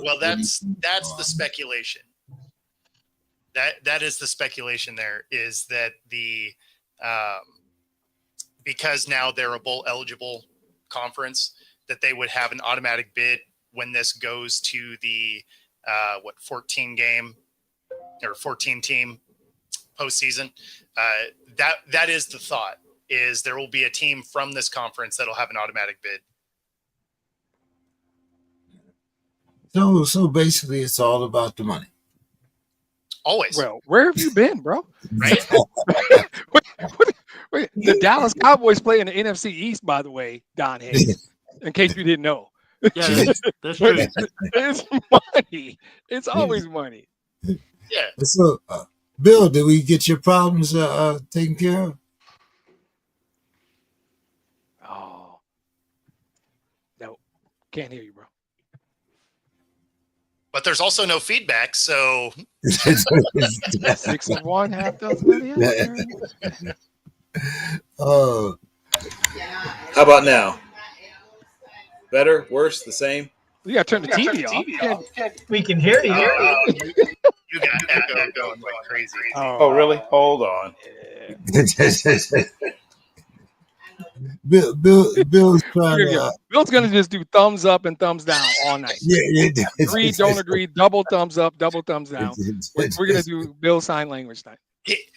Well, that's the speculation. That is the speculation. There is that the because now they're a bowl eligible conference, that they would have an automatic bid when this goes to the 14 game or 14 team postseason. That is the thought, is there will be a team from this conference that'll have an automatic bid. So basically, it's all about the money. Always. Well, where have you been, bro? Right? Wait, the Dallas Cowboys play in the NFC East, by the way, Don Hayes, in case you didn't know. Yeah, that's true. It's money. It's always money. Yeah. So, Bill, did we get your problems taken care of? Oh. No, can't hear you, bro. But there's also no feedback, so 6 of one, half dozen of the other. Oh, How about now? Better? Worse? The same? You gotta turn the TV off. We can hear you. you got echo going like crazy. Oh, really? Hold on. Bill's trying to. Bill's gonna just do thumbs up and thumbs down all night. Yeah. Agree, don't agree, double thumbs up, double thumbs down. We're gonna do Bill sign language time.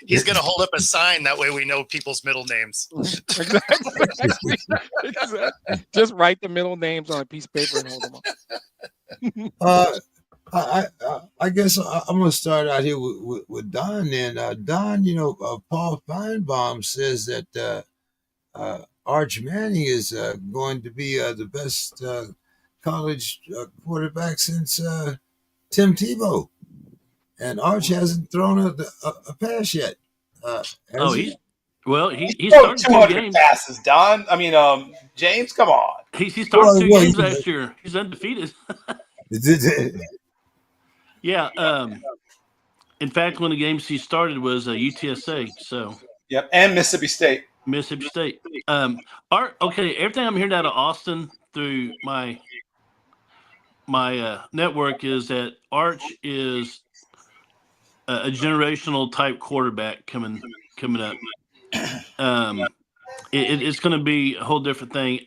He's going to hold up a sign. That way we know people's middle names. Exactly. Just write the middle names on a piece of paper and hold them up. I guess I'm going to start out here with Don. And Don, Paul Feinbaum says that Arch Manning is going to be the best college quarterback since Tim Tebow. And Arch hasn't thrown a pass yet. He He started 200 2 games. passes, Don. I mean, James, come on. He started 2 games he- last year. He's undefeated. Yeah. In fact, one of the games he started was UTSA. So Yep, and Mississippi State. Mississippi State. Everything I'm hearing out of Austin through my network is that Arch is a generational type quarterback coming up. It's going to be a whole different thing.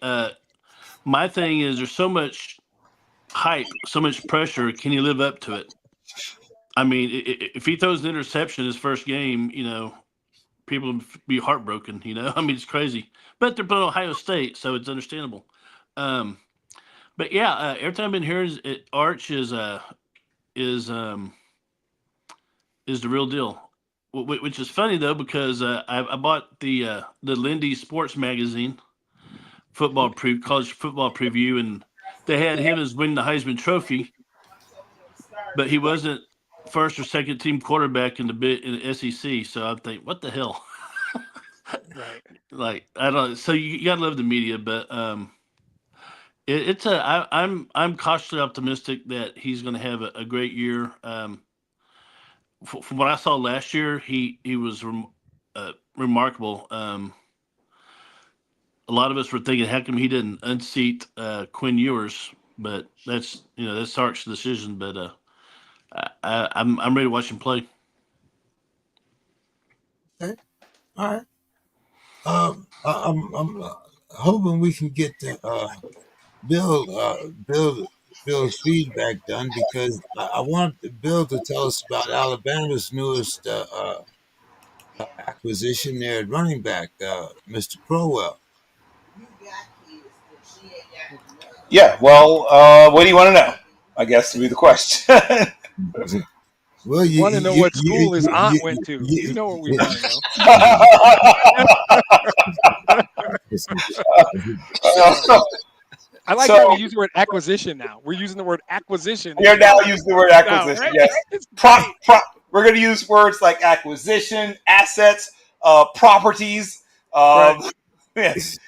My thing is there's so much hype, so much pressure. Can he live up to it? I mean, if he throws an interception his first game, people will be heartbroken. I mean, it's crazy. But they're playing Ohio State, so it's understandable. But yeah, everything I've been hearing is Arch is the real deal, which is funny though, because I bought the Lindy Sports Magazine college football preview, and they had him as winning the Heisman Trophy, but he wasn't first or second team quarterback in the SEC. So I think, what the hell? Right. Like, I don't. So you gotta love the media, but I'm cautiously optimistic that he's going to have a great year. From what I saw last year, he was remarkable. A lot of us were thinking, how come he didn't unseat Quinn Ewers? But that's Sark's decision. But I'm ready to watch him play. Okay. All right. I'm hoping we can get Bill's feedback done, because I want Bill to tell us about Alabama's newest acquisition there at running back, Mr. Crowell. Yeah, well, what do you want to know? I guess would be the question. Well, You want to know what school his aunt went to? You know what we want to know. I like how we use the word acquisition now. We're using the word acquisition. You're now using the word acquisition. Right? Yes. It's We're going to use words like acquisition, assets, properties. Right. Yes.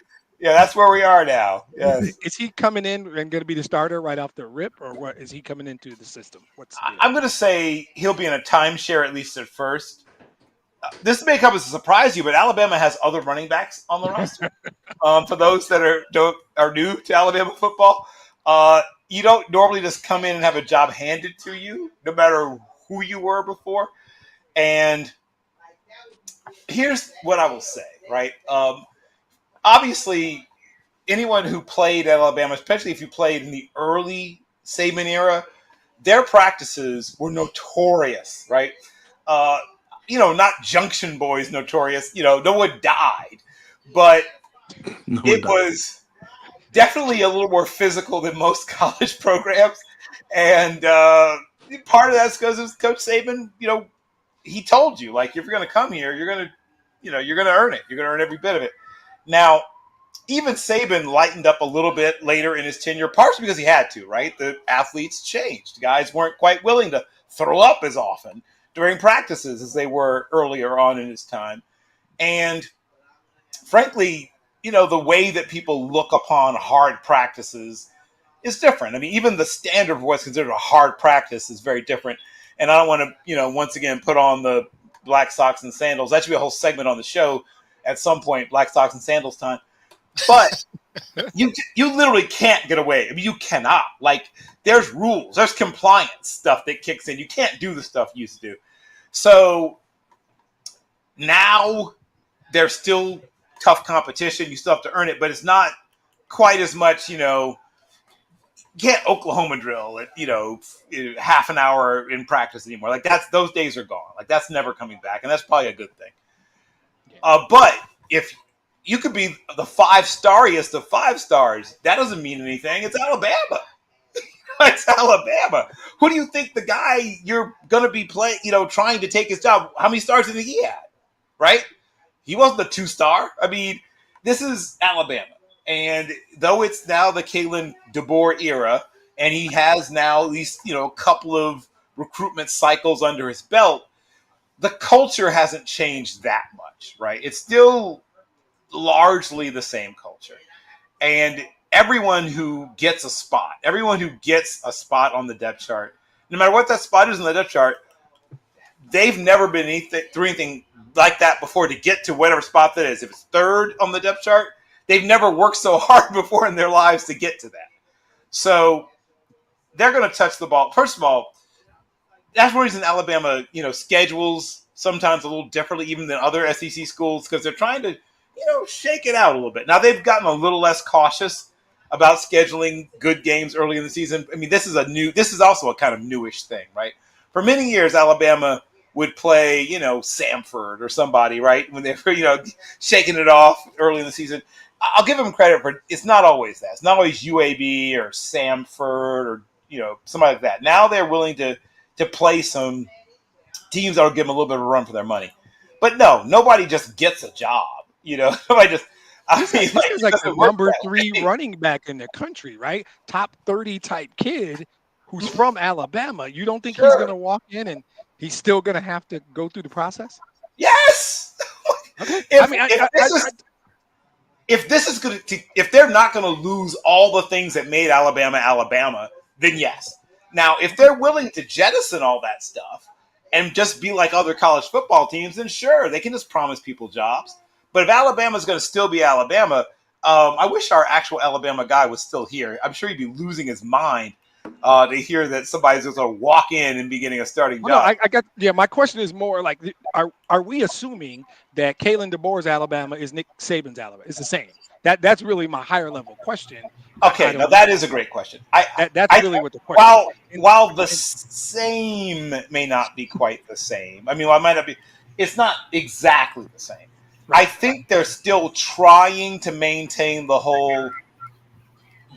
Yeah, that's where we are now. Yes. Is he coming in and going to be the starter right off the rip, or what? Is he coming into the system? What's the deal? I'm going to say he'll be in a timeshare at least at first. This may come as a surprise to you, but Alabama has other running backs on the roster. For those that are new to Alabama football, You don't normally just come in and have a job handed to you, no matter who you were before. And here's what I will say, right? Obviously, anyone who played at Alabama, especially if you played in the early Saban era, their practices were notorious, right? Not Junction Boys notorious. No one died, but it was definitely a little more physical than most college programs. And part of that's because Coach Saban, he told you, like, if you're going to come here, you're going to earn it. You're going to earn every bit of it. Now, even Saban lightened up a little bit later in his tenure, partially because he had to, right? The athletes changed. The guys weren't quite willing to throw up as often during practices as they were earlier on in his time. And frankly, the way that people look upon hard practices is different. I mean, even the standard of what's considered a hard practice is very different. And I don't want to, once again, put on the black socks and sandals. That should be a whole segment on the show at some point, black socks and sandals time. But you literally can't get away. I mean, you cannot. Like, there's rules. There's compliance stuff that kicks in. You can't do the stuff you used to do. So now there's still tough competition. You still have to earn it, but it's not quite as much, you can't Oklahoma drill at, half an hour in practice anymore. Like, those days are gone. Like, that's never coming back. And that's probably a good thing. But if you could be the 5-stariest of 5 stars, that doesn't mean anything. It's Alabama. It's Alabama. Who do you think the guy you're going to be trying to take his job, how many stars did he have? Right? He wasn't a 2-star. I mean, this is Alabama. And though it's now the Kalen DeBoer era, and he has now at least, a couple of recruitment cycles under his belt, the culture hasn't changed that much, right? It's still largely the same culture. And everyone who gets a spot on the depth chart, no matter what that spot is on the depth chart, they've never been through anything like that before to get to whatever spot that is. If it's third on the depth chart, they've never worked so hard before in their lives to get to that. So they're going to touch the ball. First of all, that's one reason Alabama, schedules sometimes a little differently even than other SEC schools, because they're trying to, shake it out a little bit. Now, they've gotten a little less cautious about scheduling good games early in the season. I mean, this is also a kind of newish thing, right? For many years, Alabama would play, Samford or somebody, right? When they were, shaking it off early in the season. I'll give them credit for it's not always that. It's not always UAB or Samford or, somebody like that. Now they're willing to play some teams that will give them a little bit of a run for their money. But no, nobody just gets a job. Nobody just. He's like the number 3 running back in the country, right? Top 30 type kid who's from Alabama. You don't think he's going to walk in and he's still going to have to go through the process? Yes. Okay. If they're not going to lose all the things that made Alabama, then yes. Now, if they're willing to jettison all that stuff and just be like other college football teams, then sure, they can just promise people jobs. But if Alabama's going to still be Alabama, I wish our actual Alabama guy was still here. I'm sure he'd be losing his mind to hear that somebody's going to walk in and be getting a starting job. No, my question is more like, are we assuming that Kalen DeBoer's Alabama is Nick Saban's Alabama? It's the same. That's really my higher level question. Okay, now that is a great question. That's really what the question is. While the same may not be quite the same, I mean, it might not be. It's not exactly the same. Right. I think they're still trying to maintain the whole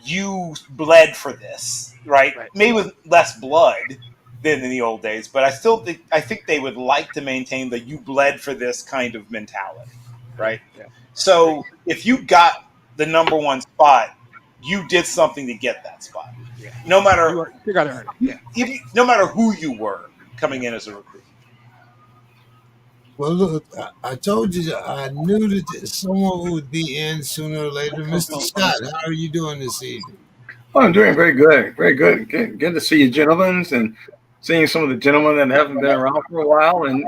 you bled for this, right? Maybe with less blood than in the old days, but I think they would like to maintain the you bled for this kind of mentality, right? Yeah. So if you got the number 1 spot, you did something to get that spot. Yeah. No matter you got to earn it. Yeah. No matter who you were coming in as a recruit. Well, look, I told you I knew that someone would be in sooner or later. Mr. Scott, how are you doing this evening? Oh, I'm doing very good. Very good. Good to see you, gentlemen. And seeing some of the gentlemen that haven't been around for a while, and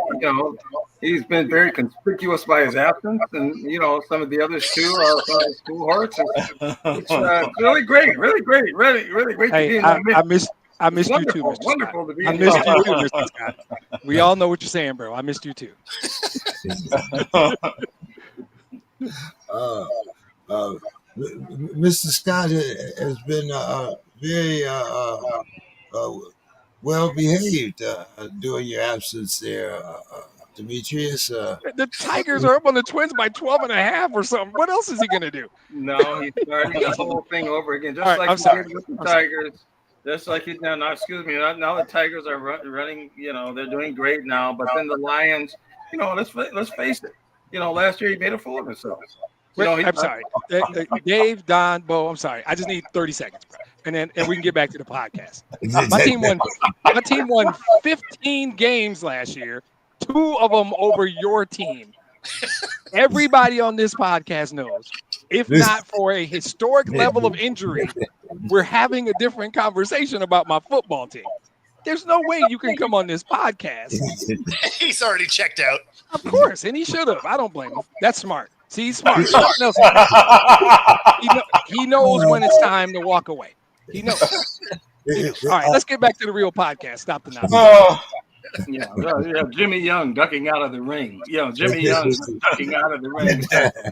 he's been very conspicuous by his absence, and some of the others too, some of the school horse. It's really great, really great, really great to be in that mix. I missed you too, Mr. Wonderful Scott. to be I in missed that you too, Mr. Scott. We all know what you're saying, bro. I missed you too. Mr. Scott has been very well behaved during your absence there, Demetrius. The Tigers are up on the Twins by 12.5 or something. What else is he going to do? No, he's starting the whole thing over again, just All right, like I'm he sorry. did with the Tigers. Just like he did. Now, excuse me. Now the Tigers are running. They're doing great now. But then the Lions. Let's face it. Last year he made a fool of himself. I'm sorry, Dave, Don, Bo. I'm sorry. I just need 30 seconds, bro, and we can get back to the podcast. My team won 15 games last year. 2 of them over your team. Everybody on this podcast knows, if not for a historic level of injury, we're having a different conversation about my football team. There's no way you can come on this podcast. He's already checked out. Of course, and he should have. I don't blame him. That's smart. See, he's smart. He knows when it's time to walk away. He knows. All right, let's get back to the real podcast. Stop the nonsense. Yeah, Jimmy Young ducking out of the ring. Jimmy Young ducking out of the ring.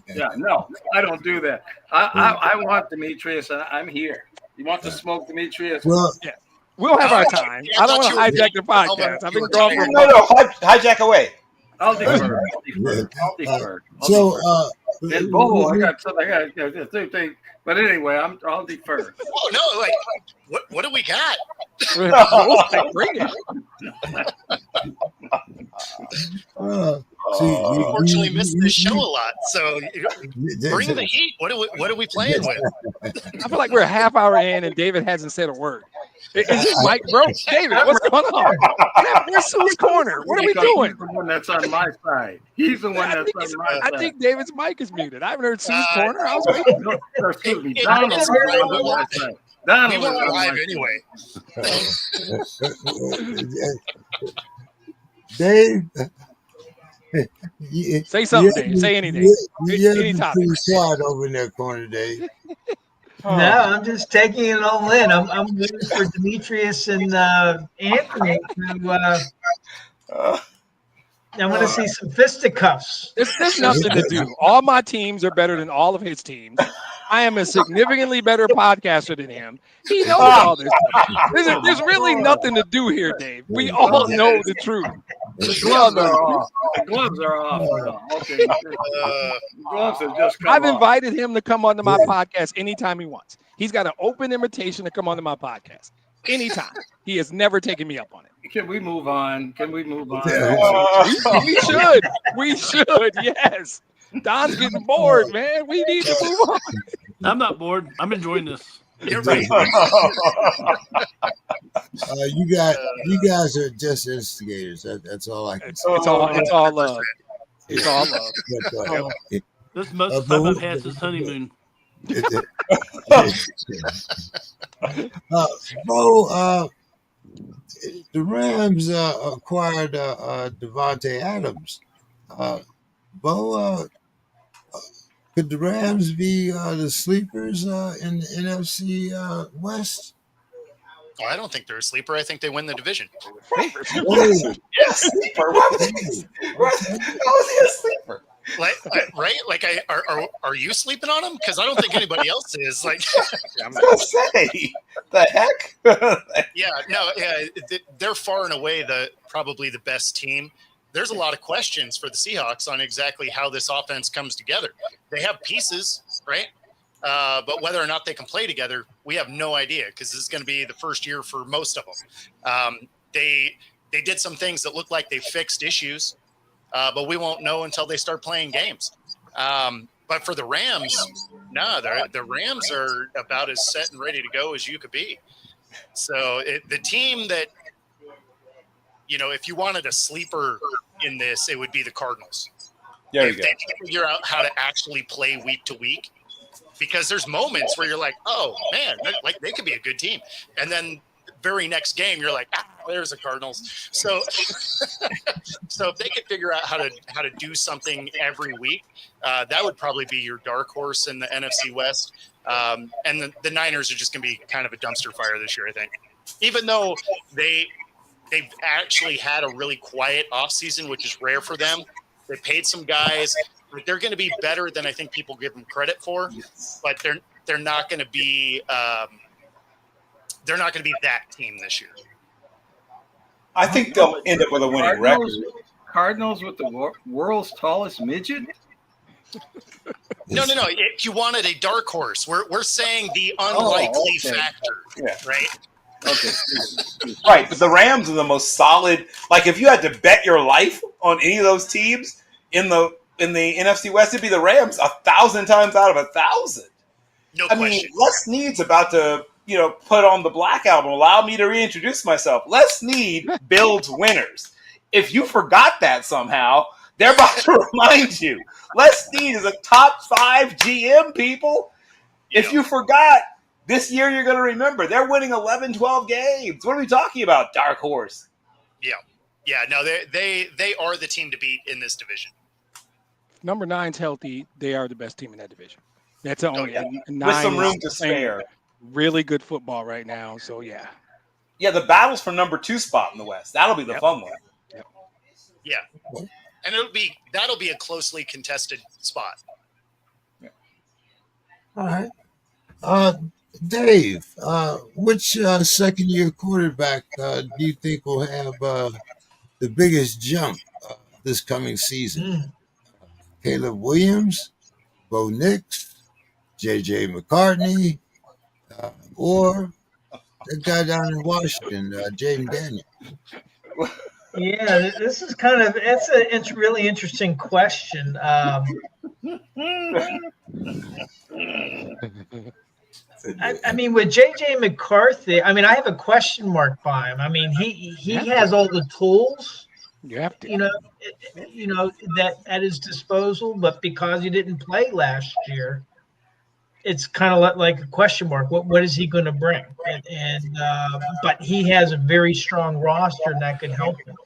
Yeah, no, I don't do that. I want Demetrius, and I'm here. You want to smoke, Demetrius? Well, yeah, we'll have our time. I don't want to hijack the podcast. I've been gone for No, hijack away. I'll defer. So, and Bo, I got something. I got two things. But anyway, I'll defer. Oh no! Like, what do we got? Bring it. Unfortunately, missed this show a lot. So bring the heat. What are we playing with? I feel like we're a half hour in and David hasn't said a word. Is this Mike, bro? David, what's going on? Where's Sue's corner? What are we doing? He's the one that's on my side. He's the one that's on my side. I think David's mic is muted. I haven't heard Sue's corner. I was waiting. No, excuse me. Donald was on my side. Donald was on my side. Dave, say something, Dave. Say anything. You're pretty quiet over in that corner, Dave. No, I'm just taking it all in. I'm waiting for Demetrius and Anthony to. I want to see some fisticuffs. There's nothing to do. All my teams are better than all of his teams. I am a significantly better podcaster than him. He knows all this stuff. There's really nothing to do here, Dave. We all know the truth. The gloves are off. The gloves are off. Okay. The gloves have just come I've off. invited him to come onto my podcast anytime he wants. He's got an open invitation to come onto my podcast anytime. He has never taken me up on it. Can we move on? We should. Yes. Don's getting bored, man. We need to move on. I'm not bored. I'm enjoying this. You're right. You guys are just instigators. That's all I can say. It's all love. It's all love. This is most time I've had since honeymoon. Bo, the Rams acquired Devontae Adams. Bo, could the Rams be the sleepers in the NFC West? Oh, I don't think they're a sleeper. I think they win the division. Yes, sleeper. How is he a sleeper? Right? Like, are you sleeping on him? Because I don't think anybody else is. Like, I was gonna say, the heck? they're far and away probably the best team. There's a lot of questions for the Seahawks on exactly how this offense comes together. They have pieces, right? But whether or not they can play together, we have no idea because this is going to be the first year for most of them. They did some things that look like they fixed issues, but we won't know until they start playing games. But for the Rams, no, the Rams are about as set and ready to go as you could be. So the team that, if you wanted a sleeper in this, it would be the Cardinals. There you if go. they can figure out how to actually play week to week, because there's moments where you're like, oh man, like they could be a good team, and then the very next game you're like, There's the Cardinals. So, so if they could figure out how to do something every week, that would probably be your dark horse in the NFC West. And the Niners are just going to be kind of a dumpster fire this year, I think. Even though they've actually had a really quiet offseason, which is rare for them. They paid some guys. They're going to be better than I think people give them credit for, but they're not going to be that team this year. I think they'll end up with a winning record. Cardinals with the world's tallest midget? No. If you wanted a dark horse, we're saying the unlikely factor, right? Okay. Right, but the Rams are the most solid. Like, if you had to bet your life on any of those teams in the NFC West, it'd be the Rams 1,000 times out of 1,000. No I question. mean, Les Snead's about to, put on the Black Album. Allow me to reintroduce myself. Les Snead builds winners. If you forgot that somehow, they're about to remind you. Les Snead is a top 5 GM, people. If you forgot, this year you're going to remember. They're winning 11, 12 games. What are we talking about, dark horse? Yeah. No, they are the team to beat in this division. Number 9's healthy. They are the best team in that division. That's the only 9 with some room to spare. Really good football right now. So yeah. Yeah, the battle's for number 2 spot in the West. That'll be the fun one. Yep. Yeah, and that'll be a closely contested spot. All right. Dave, which second-year quarterback do you think will have the biggest jump this coming season? Caleb Williams, Bo Nix, J.J. McCartney, or that guy down in Washington, Jaden Daniels? Yeah, this is it's a really interesting question. I mean, with J.J. McCarthy, I mean, I have a question mark by him. I mean, he has all the tools, you have to, that at his disposal, but because he didn't play last year, it's kind of like a question mark. What is he going to bring? But he has a very strong roster, and that could help him.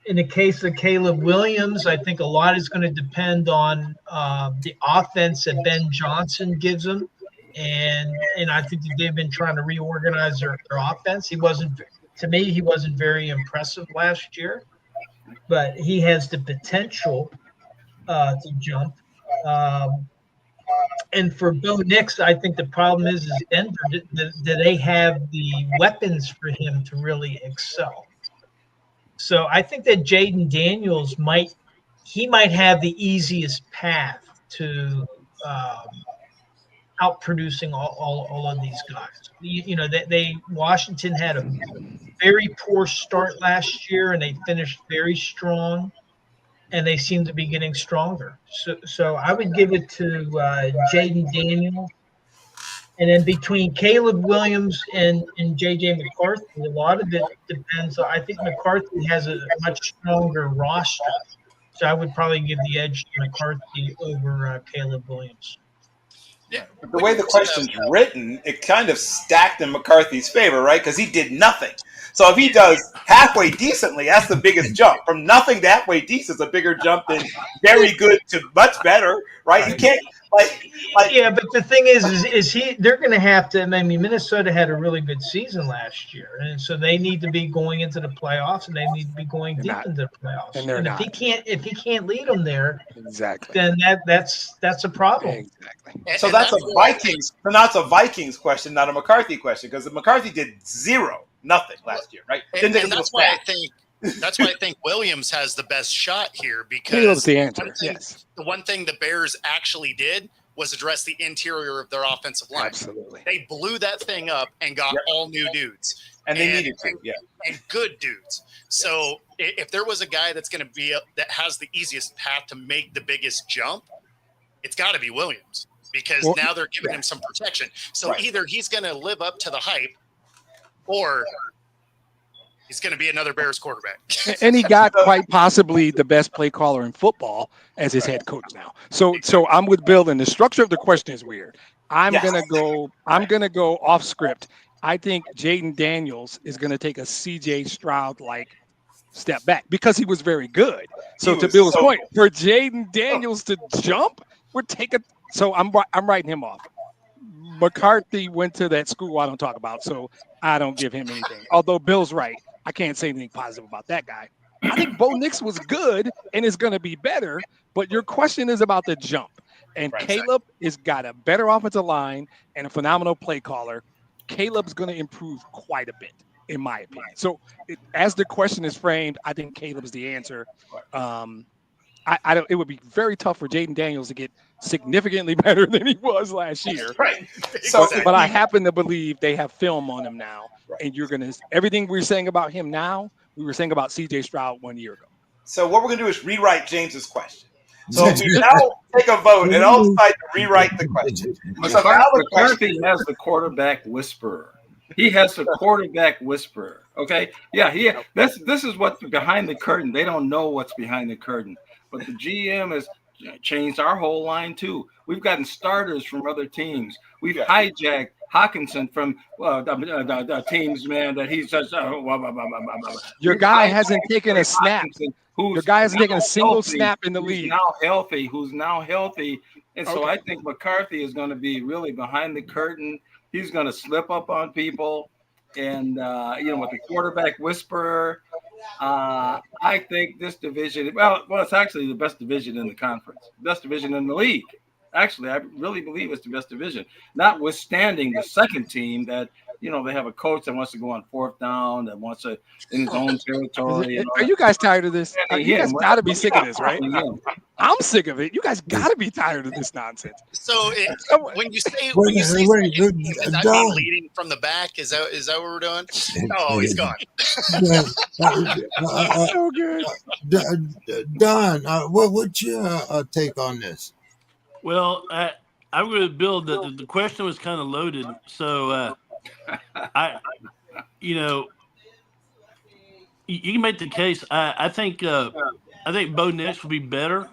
In the case of Caleb Williams, I think a lot is going to depend on the offense that Ben Johnson gives him. And I think that they've been trying to reorganize their offense. He wasn't very impressive last year, but he has the potential to jump. And for Bo Nix, I think the problem is Denver. Do they have the weapons for him to really excel? So I think that Jaden Daniels might have the easiest path to outproducing all of these guys. Washington had a very poor start last year, and they finished very strong, and they seem to be getting stronger. So I would give it to Jaden Daniels. And then between Caleb Williams and J.J. McCarthy, a lot of it depends. I think McCarthy has a much stronger roster. So I would probably give the edge to McCarthy over Caleb Williams. Yeah. The way the question's written, it kind of stacked in McCarthy's favor, right? Because he did nothing. So if he does halfway decently, that's the biggest jump. From nothing to halfway decent is a bigger jump than very good to much better, right? You can't yeah, but the thing is they're going to have to. I mean, Minnesota had a really good season last year, and so they need to be going into the playoffs, and they need to be going deep into the playoffs. And if he can't lead them there, exactly, then that's a problem. Exactly. So that's a Vikings question, not a McCarthy question, because McCarthy did nothing last year, right? And that's why I think Williams has the best shot here, because Caleb's the answer. Yes. The one thing the Bears actually did was address the interior of their offensive line. Absolutely. They blew that thing up and got all new dudes. And they needed to, and good dudes. So if there was a guy that's going to be that has the easiest path to make the biggest jump, it's got to be Williams, because now they're giving him some protection. So either he's going to live up to the hype, or he's going to be another Bears quarterback. And he got quite possibly the best play caller in football as his head coach now. So I'm with Bill, and the structure of the question is weird. I'm gonna go off script. I think Jaden Daniels is going to take a C.J. Stroud-like step back because he was very good. So to Bill's point, for Jaden Daniels to jump, we're taking. So I'm writing him off. McCarthy went to that school I don't talk about, so I don't give him anything. Although Bill's right, I can't say anything positive about that guy. I think Bo Nix was good and is going to be better, but your question is about the jump. And Caleb has got a better offensive line and a phenomenal play caller. Caleb's going to improve quite a bit, in my opinion. So as the question is framed, I think Caleb's the answer. I don't. It would be very tough for Jaden Daniels to get significantly better than he was last year. Right. So, but I happen to believe they have film on him now, and you're gonna everything we're saying about him now, we were saying about C.J. Stroud 1 year ago. So what we're gonna do is rewrite James's question. So we now take a vote and all decide to rewrite the question. McCarthy has the quarterback whisperer. He has the quarterback whisperer. Okay, yeah. This is what's behind the curtain. They don't know what's behind the curtain. But the GM has changed our whole line too. We've gotten starters from other teams. We've hijacked Hawkinson from the teams, man. That he's just your guy hasn't taken a snap. Your guy hasn't taken a single snap in the league. Who's now healthy, and so I think McCarthy is going to be really behind the curtain. He's going to slip up on people, and with the quarterback whisperer. I think this division, well, it's actually the best division in the conference, best division in the league. Actually, I really believe it's the best division, notwithstanding the second team that, they have a coach that wants to go on fourth down, that wants to in his own territory. Are you guys tired of this? You guys got to be sick of this, right? I'm sick of it. You guys got to be tired of this nonsense. So when you say leading from the back, is that what we're doing? Oh, he's gone. So good. Don, what's your take on this? Well, I'm going to build the question was kind of loaded, so you can make the case. I think Bo Nix will be better.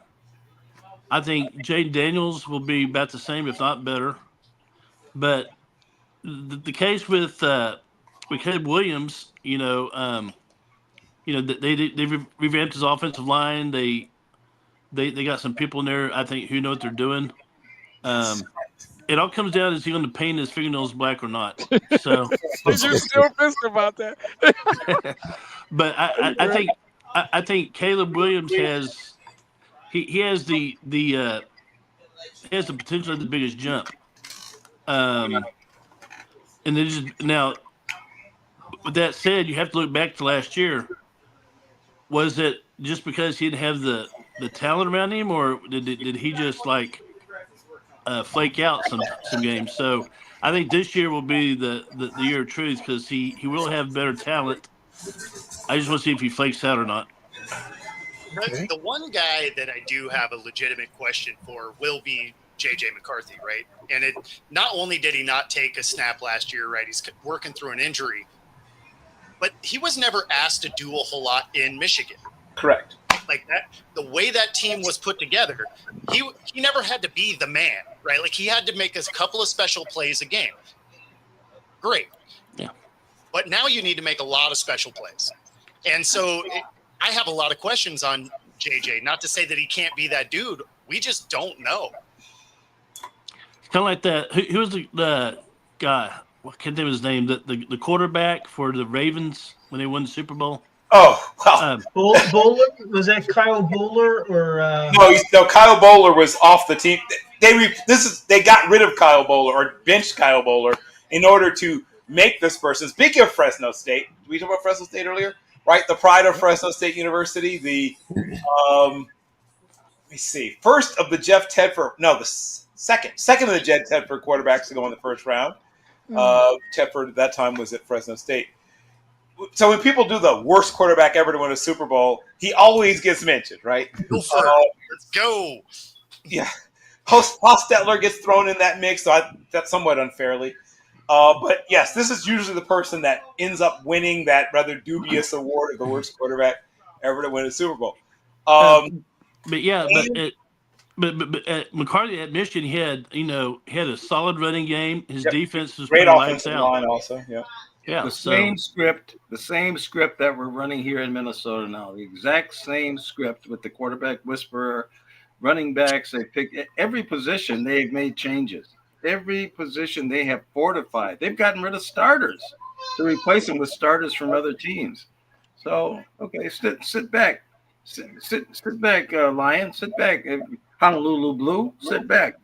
I think Jaden Daniels will be about the same, if not better. But the case with Caleb Williams, they revamped his offensive line. They got some people in there, I think, who know what they're doing. It all comes down to is he going to paint his fingernails black or not. So you're still pissed about that. But I think Caleb Williams has the potential of the biggest jump. And then now, with that said, you have to look back to last year. Was it just because he didn't have the talent around him, or did he just flake out some games? So I think this year will be the year of truth because he will have better talent. I just want to see if he flakes out or not. The one guy that I do have a legitimate question for will be J.J. McCarthy, right? And not only did he not take a snap last year, right? He's working through an injury, but he was never asked to do a whole lot in Michigan. Correct. Like that, the way that team was put together, he never had to be the man, right? Like he had to make a couple of special plays a game. Great. Yeah. But now you need to make a lot of special plays. And so I have a lot of questions on JJ, not to say that he can't be that dude. We just don't know. Kind of like that. Who was the guy? What can't think of his name? The quarterback for the Ravens when they won the Super Bowl. Oh, well. Bowler? Was that Kyle Bowler or? No. Kyle Bowler was off the team. They got rid of Kyle Bowler or benched Kyle Bowler in order to make this person. Speaking of Fresno State, did we talk about Fresno State earlier? Right, the pride of Fresno State University. Let me see. First of the Jeff Tedford. No, the second of the Jeff Tedford quarterbacks to go in the first round. Tedford at that time was at Fresno State. So when people do the worst quarterback ever to win a Super Bowl, he always gets mentioned, right? Let's go. Yeah. Hostetler gets thrown in that mix, so that's somewhat unfairly. But yes, this is usually the person that ends up winning that rather dubious award of the worst quarterback ever to win a Super Bowl. But But McCarthy at Michigan, he had a solid running game. His defense was Great pretty lights offensive out. line also. Yeah. Yeah, the same script that we're running here in Minnesota now. The exact same script with the quarterback whisperer, running backs. They pick every position. They've made changes. Every position they have fortified. They've gotten rid of starters to replace them with starters from other teams. So okay, sit back, sit back, Lion. Sit back, Honolulu Blue. Sit back.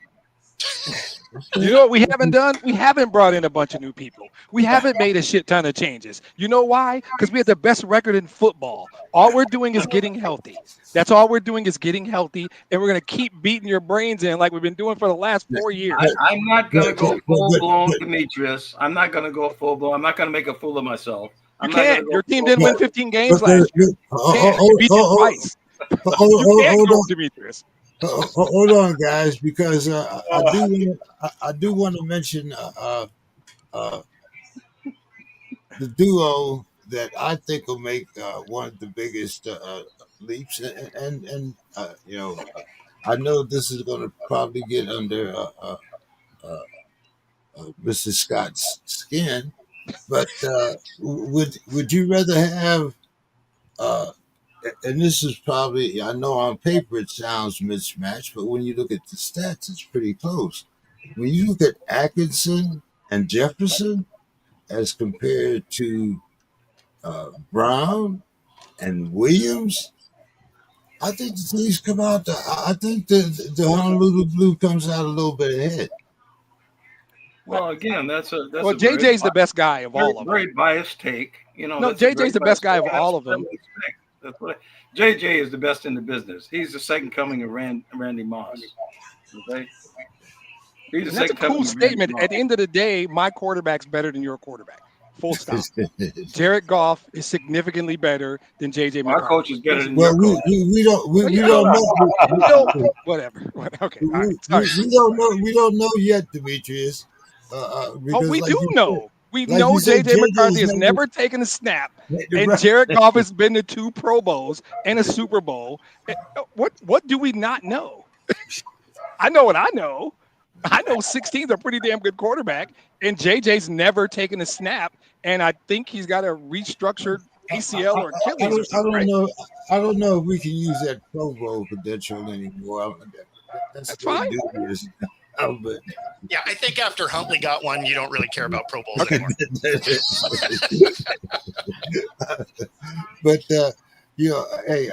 You know what we haven't done? We haven't brought in a bunch of new people. We haven't made a shit ton of changes. You know why? Because we have the best record in football. All we're doing is getting healthy. That's all we're doing is getting healthy, and we're going to keep beating your brains in like we've been doing for the last 4 years. I'm not going to go full-blown, Demetrius. I'm not going to go full-blown. I'm not going to make a fool of myself. You can't. Your team didn't win 15 games last year. You beat them twice. You can't go, Demetrius. Hold on, guys, because I do want to mention the duo that I think will make one of the biggest leaps, and I know this is going to probably get under Mr. Scott's skin, but would you rather have? And this is probably, I know on paper it sounds mismatched, but when you look at the stats, it's pretty close. When you look at Atkinson and Jefferson as compared to Brown and Williams, I think the Chiefs come out. I think the Honolulu Blue comes out a little bit ahead. Well, again, that's JJ's the best guy of all of them. Very biased take. No, JJ's the best guy of all of them. That's what JJ is the best in the business. He's the second coming of Randy Moss. Okay, that's a cool statement. At the end of the day, my quarterback's better than your quarterback. Full stop. Jared Goff is significantly better than JJ McCarthy. Our coach is better than well, your coach. We don't know. Whatever. Okay. All right, we don't know yet, Demetrius. We do know. We know JJ McCarthy has never taken a snap, and Jared Goff has been to 2 Pro Bowls and a Super Bowl. What do we not know? I know what I know. I know 16's a pretty damn good quarterback, and JJ's never taken a snap, and I think he's got a restructured ACL or Achilles or something. I don't know if we can use that Pro Bowl credential anymore. That's fine. But yeah, I think after Huntley got one, you don't really care about Pro Bowls anymore. But hey,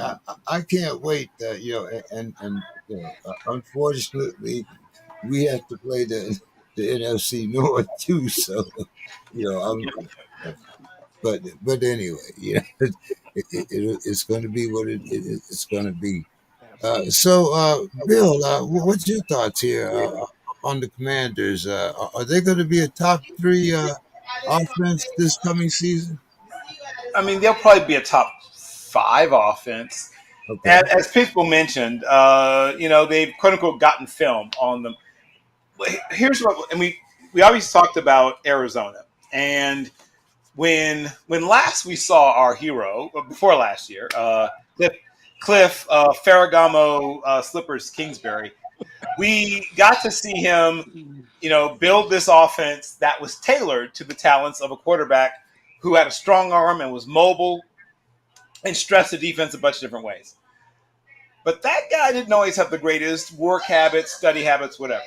I can't wait. And unfortunately, we have to play the NFC North too. So but anyway, it's going to be what it's going to be. So, Bill, what's your thoughts here on the Commanders? Are they going to be a top 3 offense this coming season? I mean, they'll probably be a top 5 offense. Okay. As people mentioned, they've quote unquote gotten film on them. Here's what, and we obviously talked about Arizona, and when last we saw our hero before last year, Cliff Ferragamo Slippers Kingsbury, we got to see him, build this offense that was tailored to the talents of a quarterback who had a strong arm and was mobile and stressed the defense a bunch of different ways. But that guy didn't always have the greatest work habits, study habits, whatever.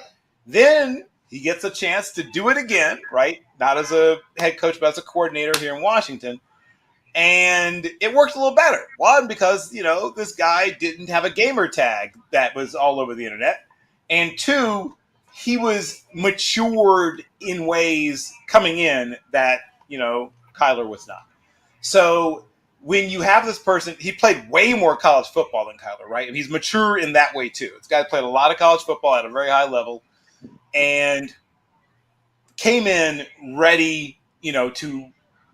Then he gets a chance to do it again, right? Not as a head coach, but as a coordinator here in Washington. And it worked a little better. One, because, this guy didn't have a gamer tag that was all over the internet. And 2, he was matured in ways coming in that, Kyler was not. So when you have this person, he played way more college football than Kyler, right? And he's mature in that way too. This guy played a lot of college football at a very high level and came in ready, to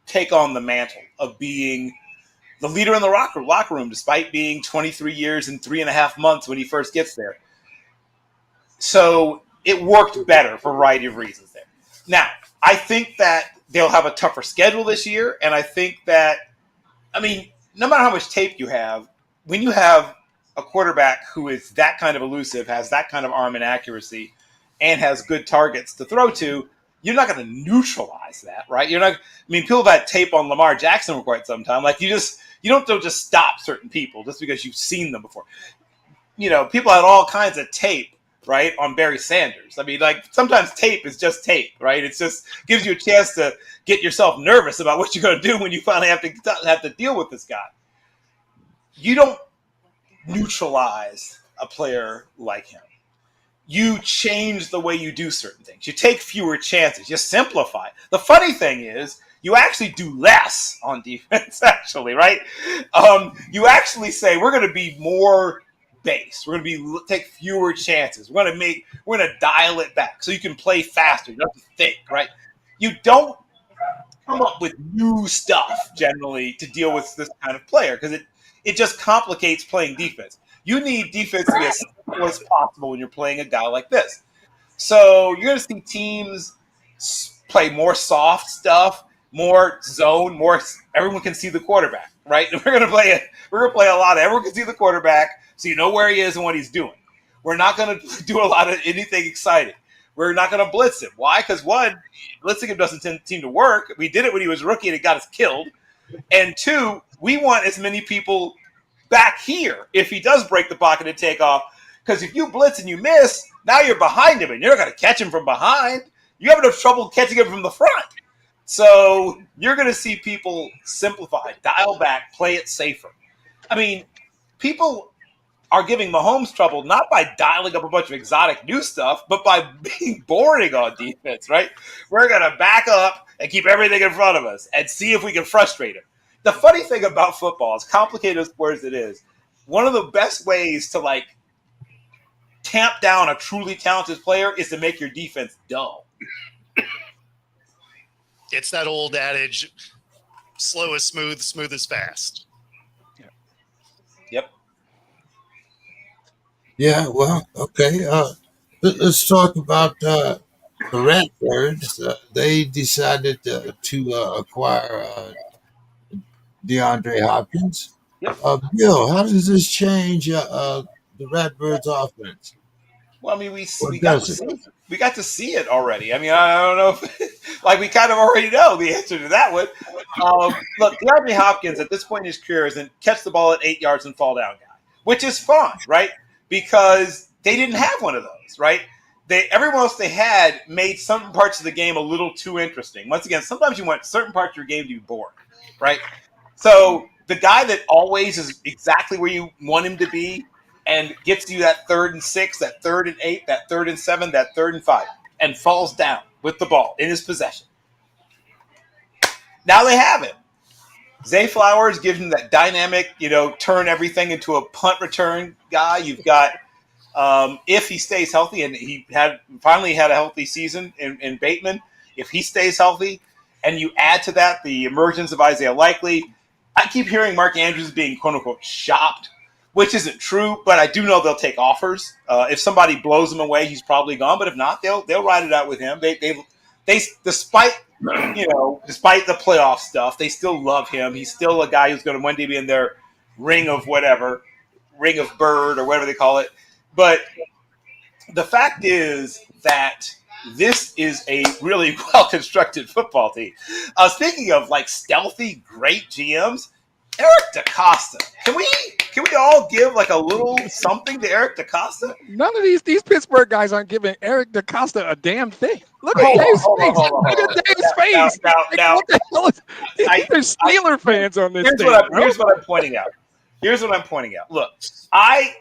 take on the mantle of being the leader in the locker room, despite being 23 years and 3.5 months when he first gets there. So it worked better for a variety of reasons there. Now, I think that they'll have a tougher schedule this year, and I think that, no matter how much tape you have, when you have 2 quarterbacks, when you have a quarterback who is that kind of elusive, has that kind of arm and accuracy, and has good targets to throw to, you're not going to neutralize that, right? You're not. I mean, people have had tape on Lamar Jackson for quite some time. Like you don't just stop certain people just because you've seen them before. You know, people had all kinds of tape, right, on Barry Sanders. I mean, like sometimes tape is just tape, right? It just gives you a chance to get yourself nervous about what you're going to do when you finally have to deal with this guy. You don't neutralize a player like him. You change the way you do certain things. You take fewer chances. You simplify. The funny thing is, you actually do less on defense, actually, right? You actually say, we're going to be more base. We're going to take fewer chances. We're going to dial it back so you can play faster. You don't have to think, right? You don't come up with new stuff generally to deal with this kind of player because it just complicates playing defense. You need defense to be as simple as possible when you're playing a guy like this. So you're going to see teams play more soft stuff, more zone, more. Everyone can see the quarterback, right? We're going to play a lot of. Everyone can see the quarterback, so you know where he is and what he's doing. We're not going to do a lot of anything exciting. We're not going to blitz him. Why? Because one, blitzing him doesn't seem to work. We did it when he was a rookie and it got us killed. And two, we want as many people back here if he does break the pocket and take off. Because if you blitz and you miss, now you're behind him and you're not going to catch him from behind. You have enough trouble catching him from the front. So you're going to see people simplify, dial back, play it safer. I mean, people are giving Mahomes trouble not by dialing up a bunch of exotic new stuff, but by being boring on defense, right? We're going to back up and keep everything in front of us and see if we can frustrate him. The funny thing about football, as complicated a sport as it is, one of the best ways to like tamp down a truly talented player is to make your defense dull. It's that old adage, slow is smooth, smooth is fast. Yep. Yeah, well, okay. Let's talk about the Redbirds. They decided to acquire DeAndre Hopkins. Yep. Bill, how does this change the Redbirds' offense? Well, I mean, we Or got does it? to see it already. I mean, I don't know if, like, we kind of already know the answer to that one. Look, DeAndre Hopkins at this point in his career is a catch the ball at 8 yards and fall down guy, which is fine, right? Because they didn't have one of those, right? Everyone else they had made some parts of the game a little too interesting. Once again, sometimes you want certain parts of your game to be boring, right? So the guy that always is exactly where you want him to be and gets you that 3rd and 6, that 3rd and 8, that 3rd and 7, that 3rd and 5, and falls down with the ball in his possession. Now they have him. Zay Flowers gives him that dynamic, turn everything into a punt return guy. You've got, if he stays healthy, and he finally had a healthy season in Bateman, if he stays healthy, and you add to that the emergence of Isaiah Likely, I keep hearing Mark Andrews being quote-unquote shopped, which isn't true, but I do know they'll take offers. If somebody blows him away, he's probably gone. But if not, they'll ride it out with him. They despite the playoff stuff, they still love him. He's still a guy who's going to one day be in their ring of bird or whatever they call it. But the fact is that this is a really well-constructed football team. Speaking of like stealthy, great GMs, Eric DeCosta. Can we all give like a little something to Eric DeCosta? None of these Pittsburgh guys aren't giving Eric DeCosta a damn thing. Look at Dave's face. Look at Dave's face. Now, what the hell is there's Steeler fans on this thing. Here's what I'm pointing out. Look, I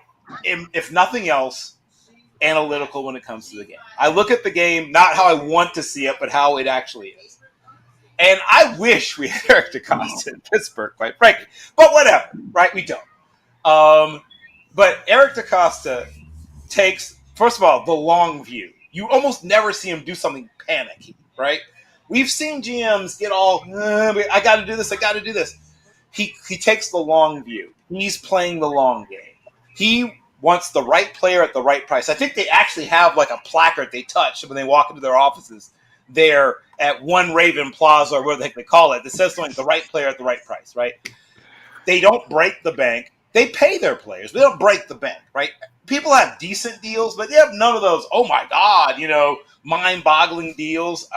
am, if nothing else, analytical when it comes to the game. I look at the game not how I want to see it, but how it actually is. And I wish we had Eric DeCosta in Pittsburgh, quite frankly. But whatever, right? We don't. But Eric DeCosta takes, first of all, the long view. You almost never see him do something panicky, right? We've seen GMs get all, I got to do this. He takes the long view. He's playing the long game. He wants the right player at the right price. I think they actually have like a placard they touch when they walk into their offices there at One Raven Plaza or whatever the heck they call it that says something, the right player at the right price, right? They don't break the bank. they pay their players. They don't break the bank, right? People have decent deals, but they have none of those, oh my God, mind-boggling deals.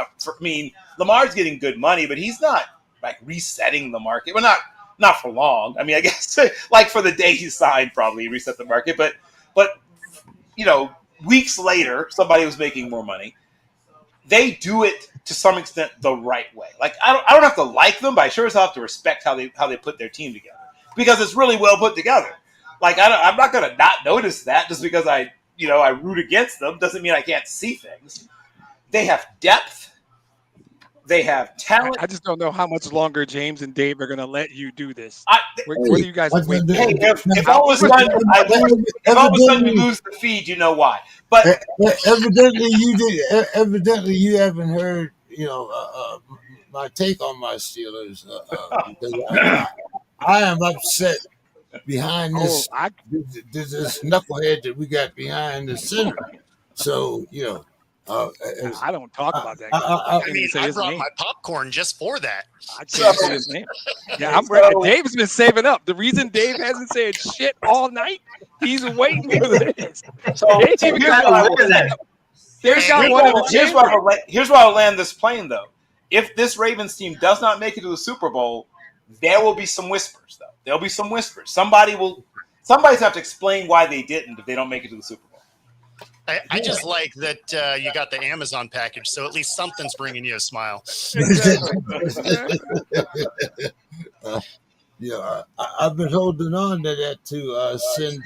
Lamar's getting good money, but he's not like resetting the market. Well, not for long. I mean, I guess like for the day he signed, probably reset the market, but weeks later, somebody was making more money. They do it to some extent the right way. Like I don't have to like them, but I sure as hell have to respect how they put their team together because it's really well put together. Like I'm not going to not notice that just because I root against them doesn't mean I can't see things. They have depth. They have talent. I just don't know how much longer James and Dave are going to let you do this. What are you guys waiting? Hey, if all of a sudden you lose the feed, you know why. But evidently you haven't heard my take on my Steelers because I am upset behind this knucklehead that we got behind the center. So I don't talk about that. I brought my popcorn just for that. I can't say his name. Yeah, Dave's been saving up. The reason Dave hasn't said shit all night, he's waiting for this. So here's why I'll land this plane, though. If this Ravens team does not make it to the Super Bowl, there will be some whispers, though. There'll be some whispers. Somebody's have to explain why they didn't if they don't make it to the Super Bowl. I just like that you got the Amazon package, so at least something's bringing you a smile. I've been holding on to that to send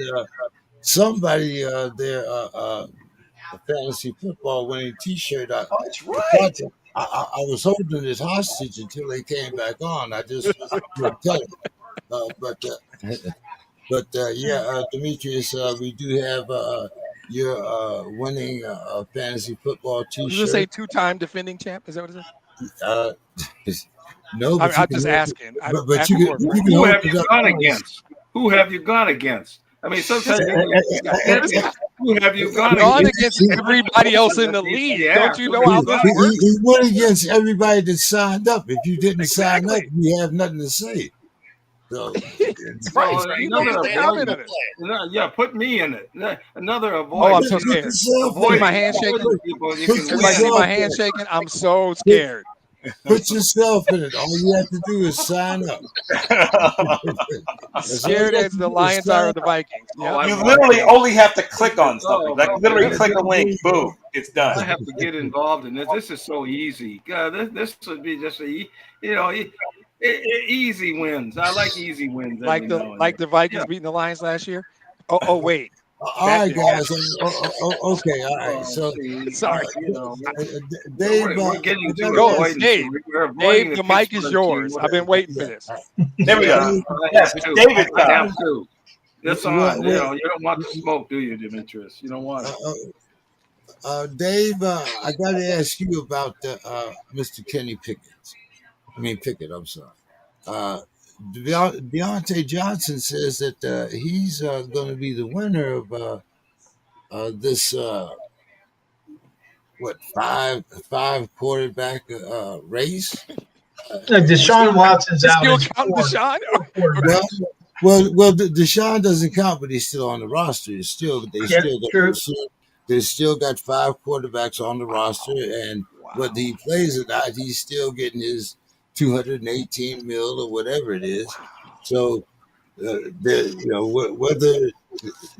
somebody their fantasy football winning T-shirt. That's right. I was holding it hostage until they came back on. I just couldn't tell it. But Demetrius, we do have your winning fantasy football T-shirt. Did you say 2-time defending champ? Is that what it is? No, I'm just asking. But you can who have you gone against? Who have you gone against? I mean, sometimes who have you gone against everybody else in the league? Yeah. Don't you know how this works? He went against everybody that signed up. If you didn't sign up, you have nothing to say. So, put me in it. Another avoid. Oh, I'm so scared. Avoid my hand shaking. Everybody see my hand shaking? I'm so scared. Put yourself in it. All you have to do is sign up. Scared as the Lions are of the Vikings. Yep. You literally only have to click on something. Like literally click a link, boom, it's done. I have to get involved in this. This is so easy. God, this would be just easy wins. I like easy wins. Like the Vikings beating the Lions last year. Oh wait. All right, guys. Okay, all right. So sorry. Dave, Dave, the mic is yours. I've been waiting for this. There we go. Yes, David. I have to. That's on. You don't want the smoke, do you, Demetrius? You don't want it. Dave, I got to ask you about Mr. Kenny Pickett. I'm sorry. Deontay Johnson says that he's going to be the winner of this five quarterback race. Deshaun Watson's out. Still count Deshaun? Well, Deshaun doesn't count, but he's still on the roster. They still got 5 quarterbacks on the roster, and whether he plays or not, he's still getting his $218 million or whatever it is. So, whether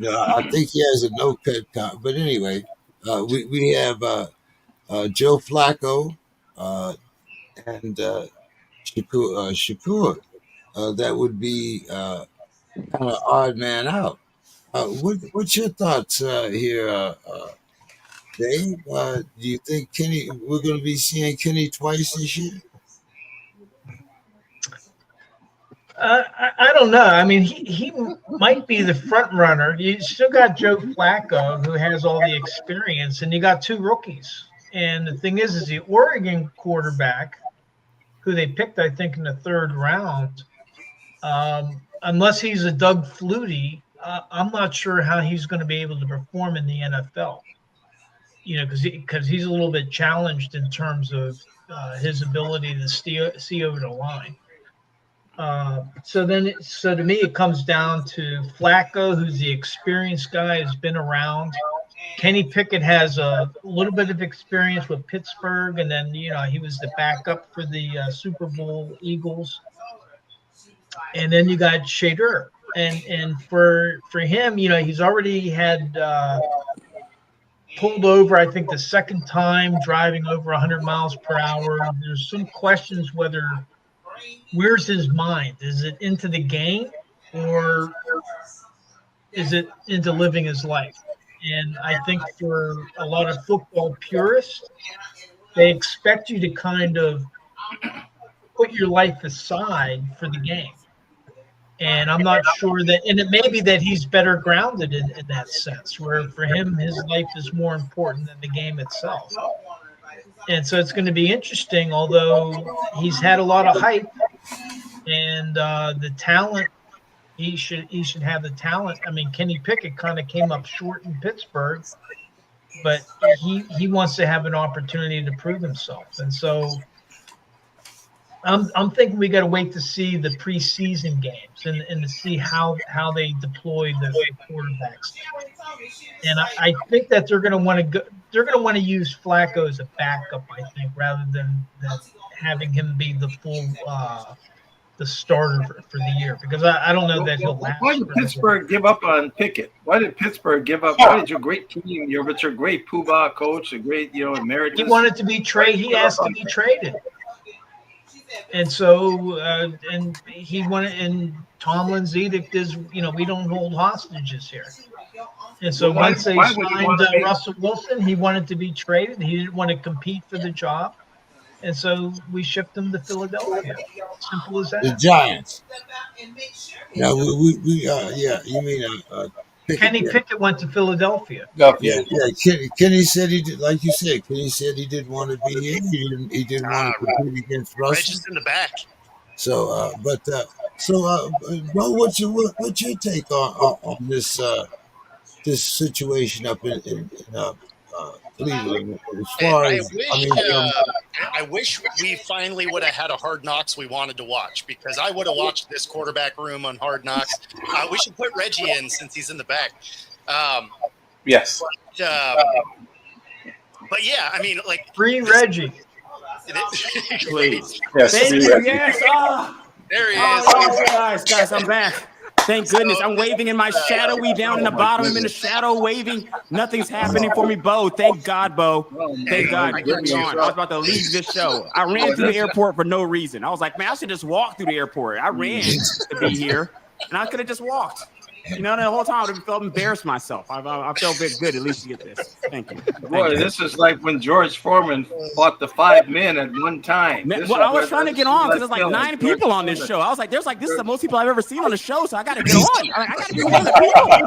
I think he has a no cut count. But anyway, we have Joe Flacco and Shakur. That would be kind of odd man out. What's your thoughts here, Dave? Do you think we're going to be seeing Kenny twice this year? I don't know. I mean, he might be the front runner. You still got Joe Flacco, who has all the experience, and you got 2 rookies. And the thing is the Oregon quarterback, who they picked, I think, in the 3rd round, unless he's a Doug Flutie, I'm not sure how he's going to be able to perform in the NFL. Because he's a little bit challenged in terms of his ability to see over the line. So to me, it comes down to Flacco, who's the experienced guy, has been around. Kenny Pickett has a little bit of experience with Pittsburgh, and then he was the backup for the Super Bowl Eagles. And then you got Shader, and for him, he's already had pulled over, I think, the second time driving over 100 miles per hour. There's some questions where's his mind? Is it into the game, or is it into living his life? And I think for a lot of football purists, they expect you to kind of put your life aside for the game. And I'm not sure that, and it may be that he's better grounded in that sense, where for him, his life is more important than the game itself. And so it's going to be interesting, although he's had a lot of hype and the talent, he should have the talent. I mean, Kenny Pickett kind of came up short in Pittsburgh, but he wants to have an opportunity to prove himself. And so I'm thinking we got to wait to see the preseason games and to see how they deploy the quarterbacks. And I think that they're going to want to use Flacco as a backup, I think, rather than having him be the full the starter for the year, because I don't know that he'll last. Why did Pittsburgh give up on Pickett? Why did Pittsburgh give up? Why did your great team, your great Poobah coach, a great emeritus? He wanted to be traded. He asked to be traded. And so, and he wanted, and Tomlin's edict is, we don't hold hostages here. And so once they signed Russell Wilson, he wanted to be traded. He didn't want to compete for the job. And so we shipped him to Philadelphia. Simple as that. The Giants. Now, you mean Pickett? Kenny Pickett went to Philadelphia. Yeah. Kenny said he did, like you said. Kenny said he didn't want to be here. He didn't want to compete against Russell. Right, just in the back. So, bro, what's your take on this this situation up in Cleveland? As far as I wish we finally would have had a Hard Knocks we wanted to watch, because I would have watched this quarterback room on Hard Knocks. We should put Reggie in since he's in the back. Yes. But yeah, I mean, like, free Reggie. Please. Yes. Thank you. Yes. There he is. Oh, guys, I'm back. Thank goodness. I'm waving in my shadowy down in the bottom. I'm in the shadow waving. Nothing's happening for me, Bo. Thank God, Bo. Thank God. Get me on. I was about to leave this show. I ran through the airport for no reason. I was like, man, I should just walk through the airport. I ran to be here, and I could have just walked. The whole time I would have felt embarrassed myself. I felt very good at least to get this. Thank you. Boy, this is like when George Foreman fought the 5 men at one time. I was trying to get on because there's like 9 people on this show. I was like, this is the most people I've ever seen on the show, so I got to get on. I got to be one of the people. I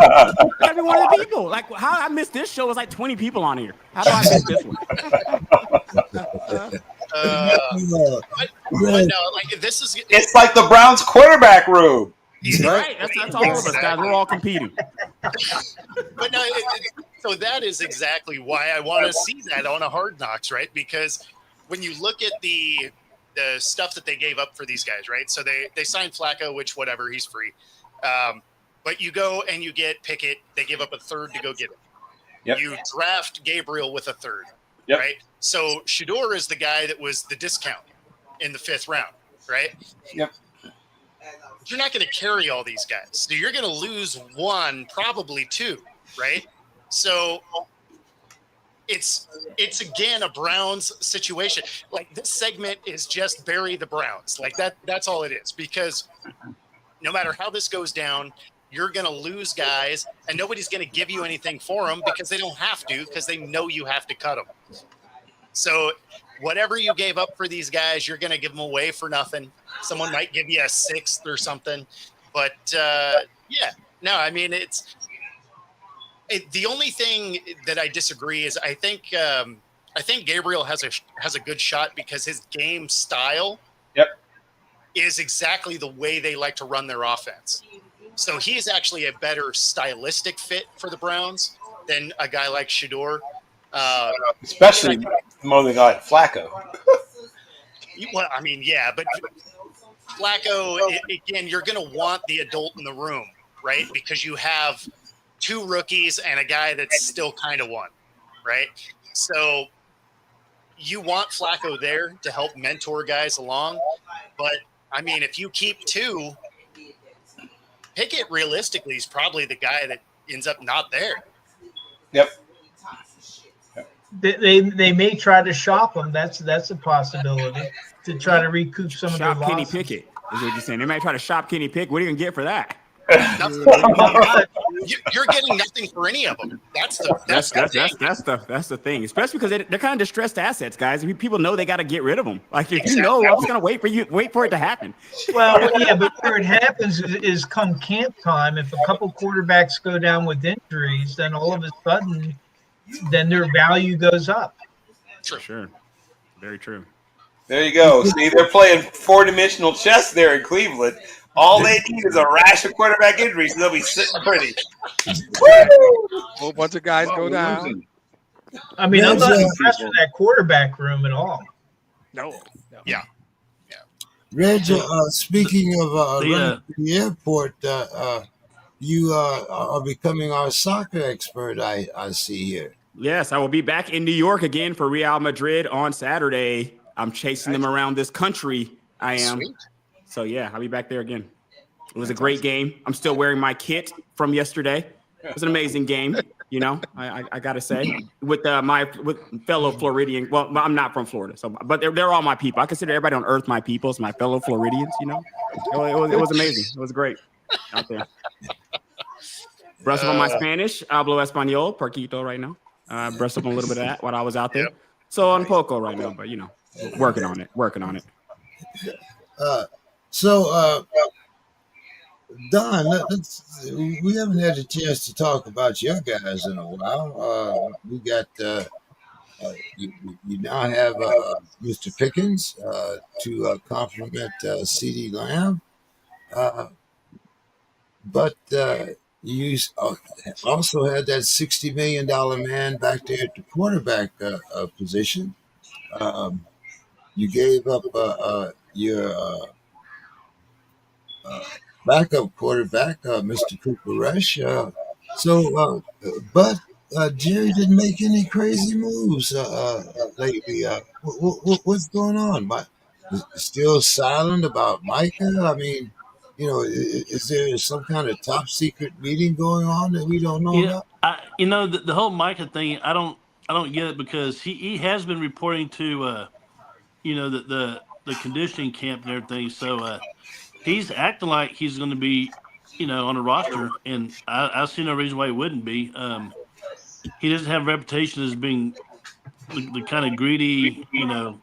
got to be one of the people. Like, how I missed this show was like 20 people on here. How do I miss this one? It's like the Browns quarterback room. Right, that's all of us, guys. We're all competing. But no, so that is exactly why I want to see that on a Hard Knocks, right? Because when you look at the stuff that they gave up for these guys, right? So they signed Flacco, which whatever, he's free. But you go and you get Pickett. They give up a third to go get him. Yep. You draft Gabriel with a third, yep. Right? So Shador is the guy that was the discount in the 5th round, right? Yep. You're not going to carry all these guys. So you're going to lose 1, probably 2, right? So it's again a Browns situation. Like, this segment is just bury the Browns. Like, that's all it is, because no matter how this goes down, you're going to lose guys, and nobody's going to give you anything for them because they don't have to, because they know you have to cut them. So whatever you gave up for these guys, you're going to give them away for nothing. Someone might give you a 6th or something, but no, I mean, the only thing that I disagree is I think Gabriel has a good shot because his game style is exactly the way they like to run their offense. So he is actually a better stylistic fit for the Browns than a guy like Shador. Especially more than a guy like Flacco. Well, I mean, yeah, but Flacco, again, you're going to want the adult in the room, right? Because you have 2 rookies and a guy that's still kind of one, right? So you want Flacco there to help mentor guys along. But, I mean, if you keep 2, Pickett realistically is probably the guy that ends up not there. Yep. They may try to shop him. That's a possibility to try to recoup some of their Shop Kenny losses. Pickett is what you're saying. They might try to shop Kenny Pickett. What are you gonna get for that? You're getting nothing for any of them. That's the thing. Especially because they're kind of distressed assets, guys. People know they got to get rid of them. Like if you know, I'm just gonna wait for it to happen. Well, yeah, but where it happens is come camp time. If a couple quarterbacks go down with injuries, then all of a sudden, then their value goes up. Sure, very true. There you go. See, they're playing 4-dimensional chess there in Cleveland. All they need is a rash of quarterback injuries, and they'll be sitting pretty. A whole bunch of guys go down. I mean, I'm not impressed with that quarterback room at all. No. Yeah. Reg, speaking of running to the airport, you are becoming our soccer expert, I see here. Yes, I will be back in New York again for Real Madrid on Saturday. I'm chasing them around this country. I am. Sweet. So, yeah, I'll be back there again. It was a great game. I'm still wearing my kit from yesterday. It was an amazing game, you know, I got to say, with fellow Floridian. Well, I'm not from Florida, but they're all my people. I consider everybody on earth my people. It's my fellow Floridians, you know. It was amazing. It was great out there. Brush up on my Spanish. Hablo español, poquito right now. Brush up on a little bit of that while I was out there. So on poco right now, but, you know, working on it. Don, we haven't had a chance to talk about your guys in a while. We got you now have Mr. Pickens to complement CeeDee Lamb, but you also had that $60 million man back there at the quarterback position. You gave up your backup quarterback, Mr. Cooper Rush. But Jerry didn't make any crazy moves lately. What's going on? Still silent about Micah? I mean, you know, is there some kind of top secret meeting going on that we don't know about? The whole Micah thing, I don't get it because he has been reporting to the conditioning camp and everything. So he's acting like he's going to be, on the roster, and I see no reason why he wouldn't be. He doesn't have a reputation as being the kind of greedy, not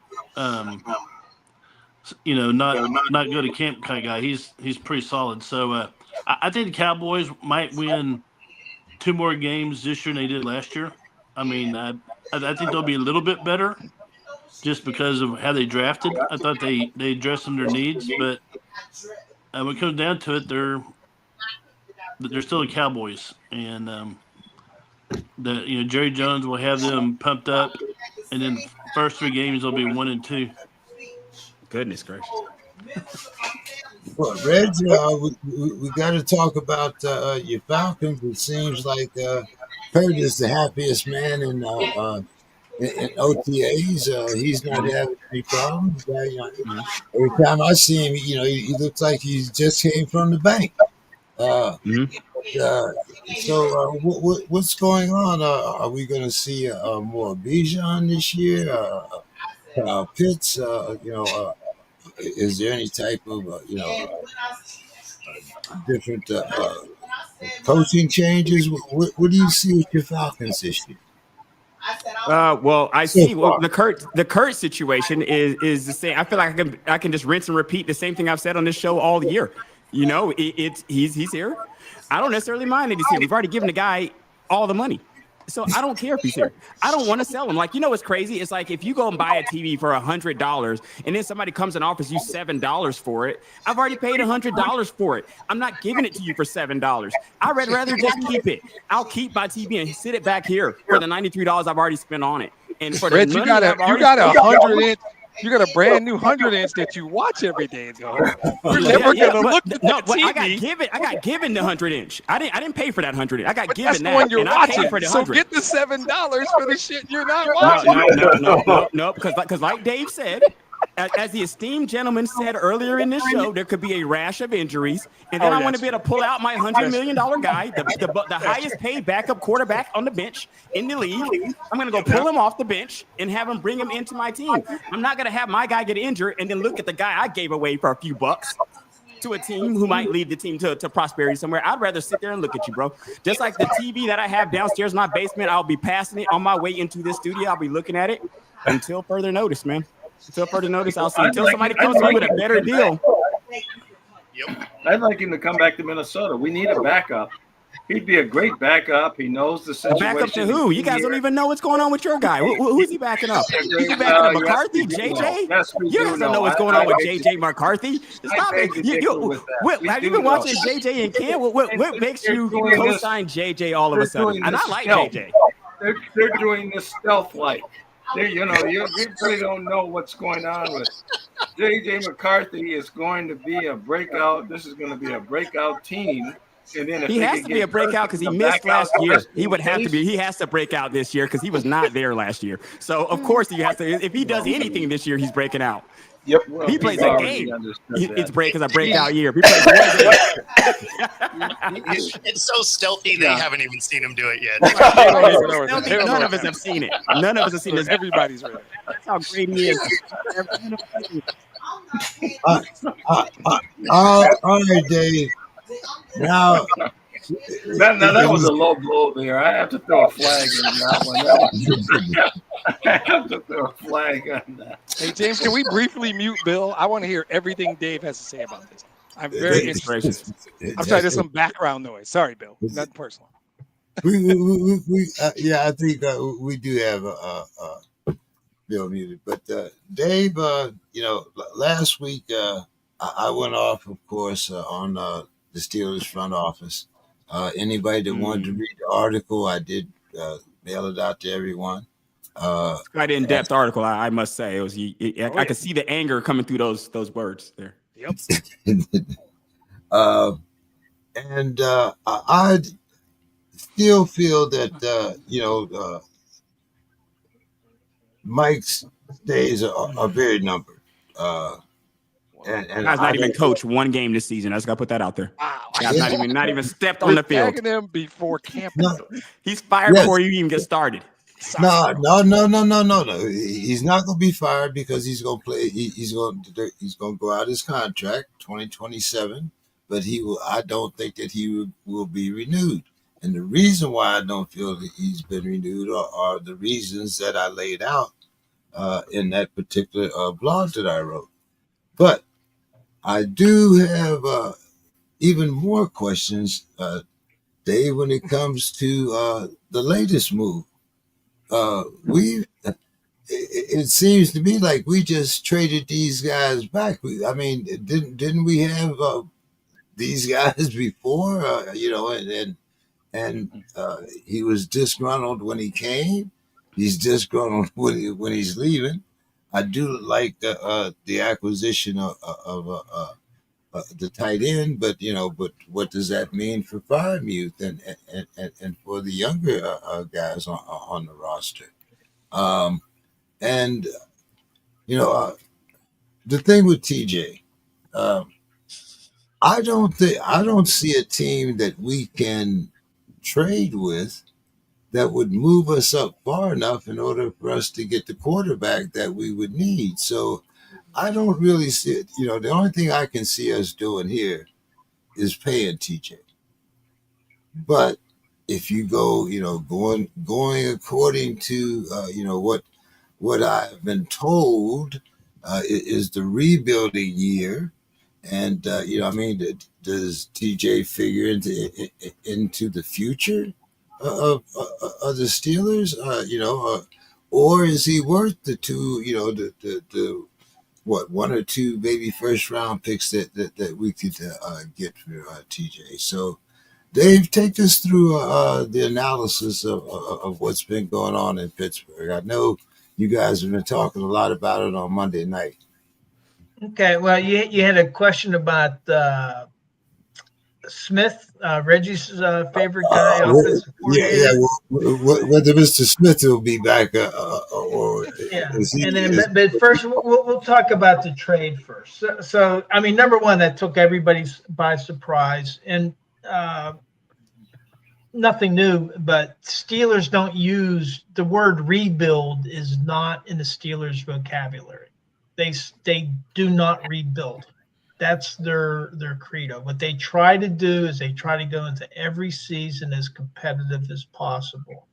good at camp kind of guy. He's pretty solid. So I think the Cowboys might win 2 more games this year than they did last year. I mean, I think they'll be a little bit better just because of how they drafted. I thought they addressed their needs, but when it comes down to it, they're still the Cowboys, and Jerry Jones will have them pumped up, and then the first 3 games they'll be 1-2. Goodness gracious. Well, Reg, we got to talk about your Falcons. It seems like Kurt is the happiest man in OTAs. He's not having any problems. Every time I see him, he looks like he just came from the bank. So what's going on? Are we going to see more Bijan this year? Pitts, is there any type of, different coaching changes? What do you see with your Falcons this year? Well, I see. Well, the Kurt situation is the same. I feel like I can just rinse and repeat the same thing I've said on this show all year. He's here. I don't necessarily mind that he's here. We've already given the guy all the money. So I don't care if he's here. I don't want to sell him. Like, what's crazy? It's like if you go and buy a TV for $100 and then somebody comes and offers you $7 for it, I've already paid $100 for it. I'm not giving it to you for $7. I'd rather just keep it. I'll keep my TV and sit it back here for the $93 I've already spent on it. And for Reg, the you got a 100-inch You got a brand new 100-inch that you watch every day, though. You're never gonna look at that but TV. I got given the 100-inch. I didn't pay for that 100-inch. I got But given that's the that, one you're and I watching. paid for the So 100. get the $7 for the shit you're not watching. No. Because like Dave said, as the esteemed gentleman said earlier in this show, there could be a rash of injuries, and then I want to be able to pull out my $100 million guy, the highest paid backup quarterback on the bench in the league. I'm going to go pull him off the bench and have him bring him into my team. I'm not going to have my guy get injured and then look at the guy I gave away for a few bucks to a team who might lead the team to prosperity somewhere. I'd rather sit there and look at you, bro. Just like the TV that I have downstairs in my basement, I'll be passing it on my way into this studio. I'll be looking at it until further notice, man. Until further notice, I'll see. Until somebody comes to me with a better deal. Yep. I'd like him to come back to Minnesota. We need a backup. He'd be a great backup. He knows the situation. Back up to who? You guys don't even know what's going on with your guy. Who's he backing up? Is he backing up McCarthy, JJ? Yes, You guys don't know what's going on with JJ McCarthy. Stop it. Have you been watching JJ and Ken? What makes you co-sign JJ all of a sudden? And I like JJ. They're doing this stealth-like. You really don't know what's going on with JJ McCarthy. Is going to be a breakout. This is going to be a breakout team. And then he has to be a breakout because he missed last year. He would have to be. He has to break out this year because he was not there last year. So of course he has to. If he does anything this year, he's breaking out. Yep. Well, he plays a game. It's a breakout year. He plays one game. It's so stealthy they haven't even seen him do it yet. None of us have seen it. None of us have seen this. Everybody's ready. That's how great he is. All right, Dave. Now that was a low blow there. I have to throw a flag in that one. I have to throw a flag on that. Hey, James, can we briefly mute Bill? I want to hear everything Dave has to say about this. I'm very interested. I'm sorry, there's some background noise. Sorry, Bill. Nothing personal. I think we do have Bill muted. But Dave, last week I went off, of course, on the Steelers front office. Anybody that wanted to read the article, I did mail it out to everyone. Quite an in-depth article, I must say. It was. I could see the anger coming through those words there. Yep. I still feel that Mike's days are very numbered. And guy's not even coached one game this season. I just got to put that out there. Wow. Guy's not even stepped on the field. Tagging him before camp. He's fired before you even get started. No. He's not going to be fired because he's going to play. He's going to go out his contract 2027, but I don't think that he will be renewed. And the reason why I don't feel that he's been renewed are the reasons that I laid out in that particular blog that I wrote. But I do have even more questions, Dave, when it comes to the latest move. It seems to me like we just traded these guys back. Didn't we have these guys before? And he was disgruntled when he came. He's disgruntled when he's leaving. I do like the acquisition of the tight end, but what does that mean for Firemuth and for the younger guys on the roster? The thing with TJ, I don't see a team that we can trade with that would move us up far enough in order for us to get the quarterback that we would need. So I don't really see it. The only thing I can see us doing here is paying TJ. But if you go, going according to, what I've been told is the rebuilding year. And, does TJ figure into the future of the Steelers, or is he worth the two, the one or two maybe first round picks that we could get for TJ? So, Dave, take us through the analysis of what's been going on in Pittsburgh. I know, you guys have been talking a lot about it on Monday night. Okay, well, you had a question about Smith, Reggie's favorite guy, offensive coordinator. Whether Mr. Smith will be back or Yeah, is he? and then but first we'll talk about the trade first. So I mean, number one, that took everybody by surprise, and nothing new. But Steelers don't use the word rebuild is not in the Steelers vocabulary. They do not rebuild. That's their credo. What they try to do is they try to go into every season as competitive as possible,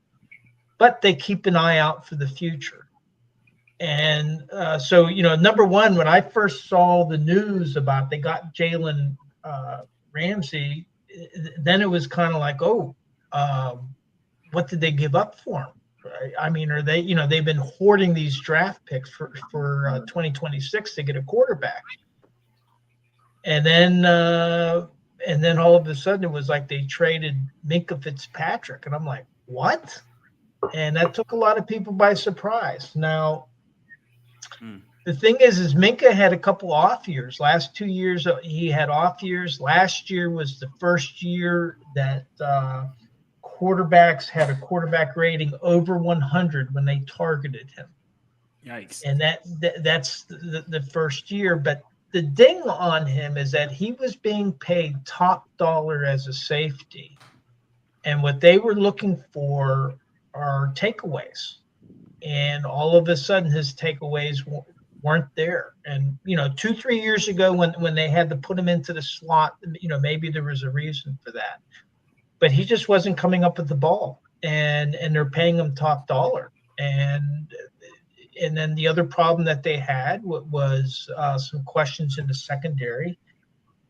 but they keep an eye out for the future. And so, number one, when I first saw the news about they got Jalen Ramsey, then it was kind of like, what did they give up for him? I mean, are they, they've been hoarding these draft picks for 2026 to get a quarterback. And then all of a sudden it was like they traded Minkah Fitzpatrick. And I'm like, what? And that took a lot of people by surprise. Now, the thing is Minkah had a couple off years. Last 2 years, he had off years. Last year was the first year that quarterbacks had a quarterback rating over 100 when they targeted him. Yikes. And that's the first year. But the ding on him is that he was being paid top dollar as a safety. And what they were looking for are takeaways. And all of a sudden his takeaways weren't there. And, 2-3 years ago when they had to put him into the slot, maybe there was a reason for that. But he just wasn't coming up with the ball. And they're paying him top dollar. And then the other problem that they had was some questions in the secondary.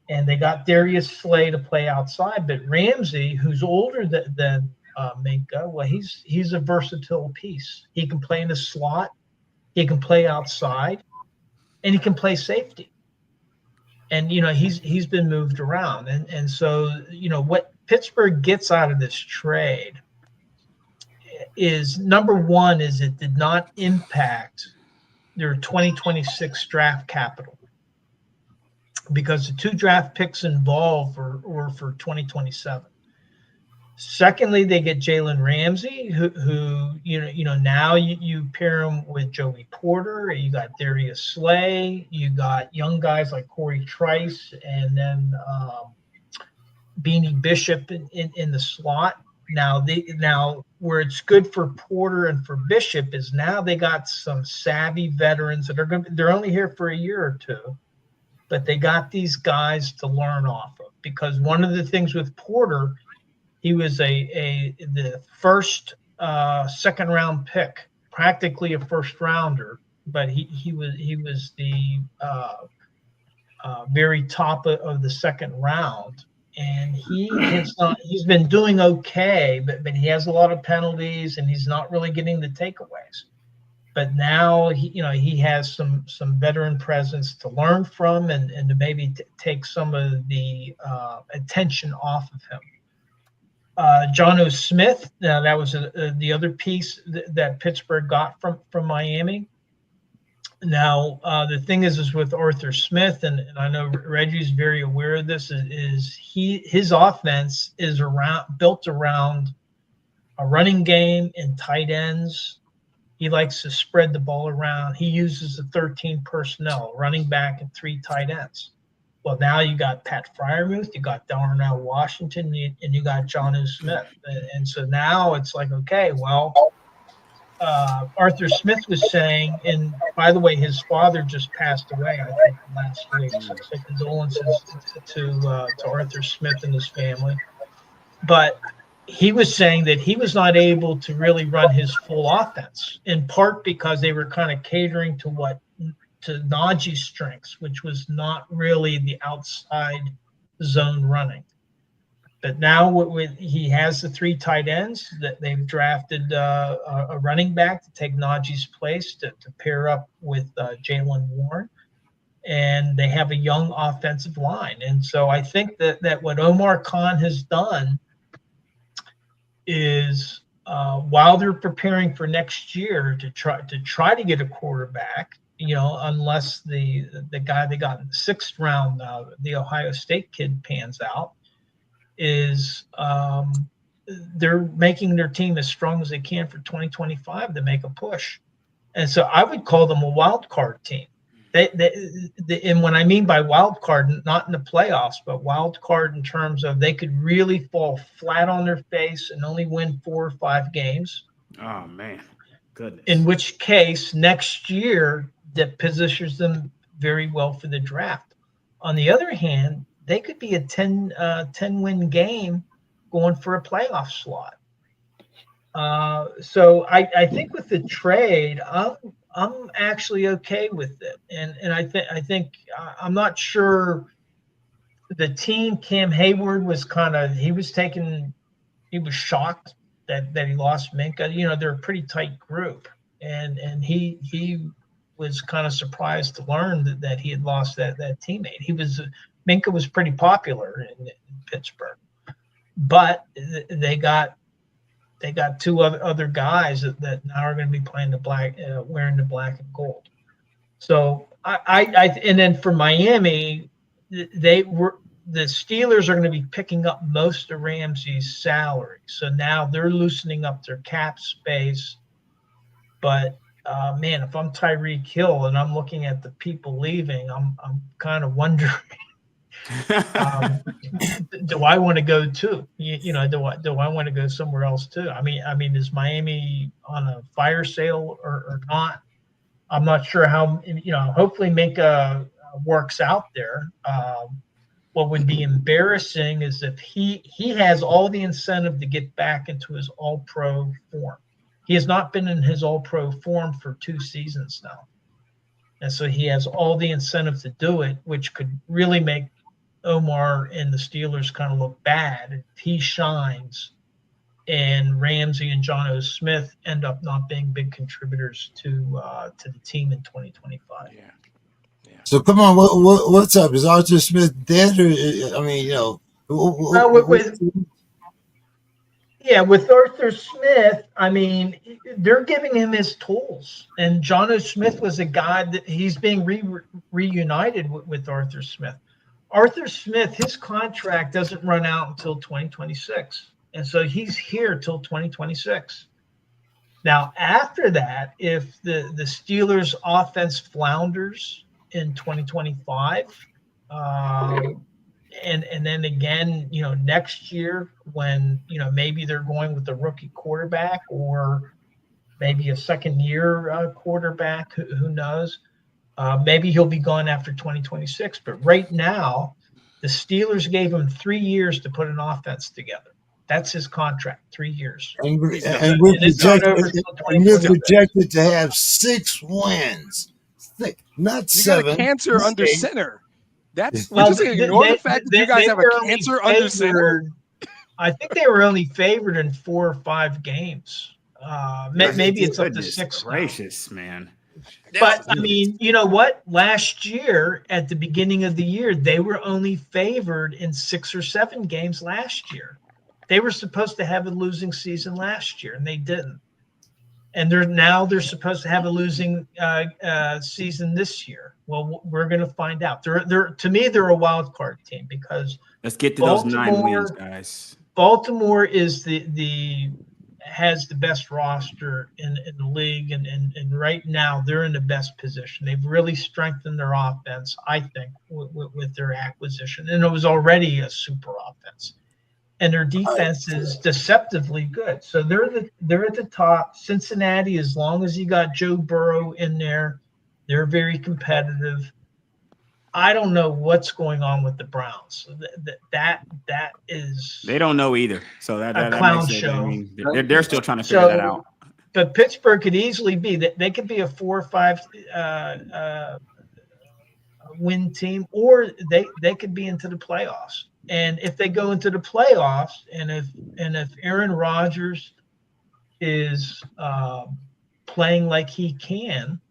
And they got Darius Slay to play outside. But Ramsey, who's older than Minkah, well, he's a versatile piece. He can play in the slot. He can play outside. And he can play safety. And, he's been moved around. And so, what Pittsburgh gets out of this trade is, number one, is it did not impact their 2026 draft capital because the 2 draft picks involved were for 2027. Secondly, they get Jalen Ramsey, who now you pair him with Joey Porter. You got Darius Slay. You got young guys like Corey Trice, and then Beanie Bishop in the slot. Now where it's good for Porter and for Bishop is now they got some savvy veterans that they're only here for a year or two, but they got these guys to learn off of. Because one of the things with Porter, he was the first second round pick, practically a first rounder, but he was the very top of the second round. And he's been doing okay, but he has a lot of penalties and he's not really getting the takeaways. But now he has some veteran presence to learn from and to maybe take some of the attention off of him. Jonnu Smith, now that was the other piece that Pittsburgh got from Miami. Now, the thing is with Arthur Smith, and I know Reggie's very aware of this, is his offense is built around a running game and tight ends. He likes to spread the ball around. He uses the 13 personnel, running back and 3 tight ends. Well, now you got Pat Freiermuth, you got Darnell Washington, and you got Jonnu Smith. And so now it's like, okay, well, Arthur Smith was saying, and by the way, his father just passed away, I think, last week. So condolences to Arthur Smith and his family. But he was saying that he was not able to really run his full offense, in part because they were kind of catering to Najee's strengths, which was not really the outside zone running. But now he has the 3 tight ends that they've drafted a running back to take Najee's place to pair up with Jaylen Warren. And they have a young offensive line. And so I think that what Omar Khan has done is while they're preparing for next year to try to get a quarterback, unless the guy they got in the 6th round, the Ohio State kid, pans out, is they're making their team as strong as they can for 2025 to make a push. And so I would call them a wild card team. And what I mean by wild card, not in the playoffs, but wild card in terms of they could really fall flat on their face and only win 4 or 5 games. Oh man, goodness. In which case, next year that positions them very well for the draft. On the other hand, they could be a 10 win game going for a playoff slot. So I think with the trade, I'm actually okay with it, and I think I'm not sure the team. Cam Hayward was he was shocked that he lost Minka. They're a pretty tight group, and he was kind of surprised to learn that he had lost that teammate. Minka was pretty popular in Pittsburgh, but they got 2 other guys that now are going to be playing wearing the black and gold. So and then for Miami, the Steelers are going to be picking up most of Ramsey's salary. So now they're loosening up their cap space. But man, if I'm Tyreek Hill and I'm looking at the people leaving, I'm kind of wondering. Do I want to go too? Do I want to go somewhere else too? I mean, is Miami on a fire sale or not? I'm not sure how. Hopefully Minka works out there. What would be embarrassing is if he has all the incentive to get back into his All-Pro form. He has not been in his All-Pro form for 2 seasons now, and so he has all the incentive to do it, which could really make Omar and the Steelers kind of look bad if he shines and Ramsey and John O. Smith end up not being big contributors to the team in 2025. Yeah. So come on, what's up? Is Arthur Smith dead, or with Arthur Smith, I mean, they're giving him his tools, and John O. Smith was a guy that he's being reunited with Arthur Smith. Arthur Smith, his contract doesn't run out until 2026. And so he's here till 2026. Now, after that, if the Steelers offense flounders in 2025, and then again, next year when, maybe they're going with a rookie quarterback or maybe a second-year quarterback, who knows? Maybe he'll be gone after 2026. But right now, the Steelers gave him 3 years to put an offense together. That's his contract, 3 years. And we're projected to have 6 wins, not 7. You got a cancer under center. That's well, just ignore the fact that you guys have a cancer under center. I think they were only favored in 4 or 5 games. Maybe it's up to 6. Gracious, man. But I mean, you know what? Last year, at the beginning of the year, they were only favored in 6 or 7 games last year. They were supposed to have a losing season last year, and they didn't. And they're supposed to have a losing season this year. Well, we're going to find out. To me, they're a wild card team because let's get to those 9 wins, guys. Baltimore is has the best roster in the league, and right now they're in the best position. They've really strengthened their offense, I think, with their acquisition, and it was already a super offense. And their defense is deceptively good. So they're at the top. Cincinnati, as long as you got Joe Burrow in there, they're very competitive. I don't know what's going on with the Browns. That is they don't know either. So that clown makes it, show. I mean, they're still trying to figure that out. But Pittsburgh could easily be that they could be a 4 or 5 win team, or they could be into the playoffs. And if they go into the playoffs, and if Aaron Rodgers is playing like he can,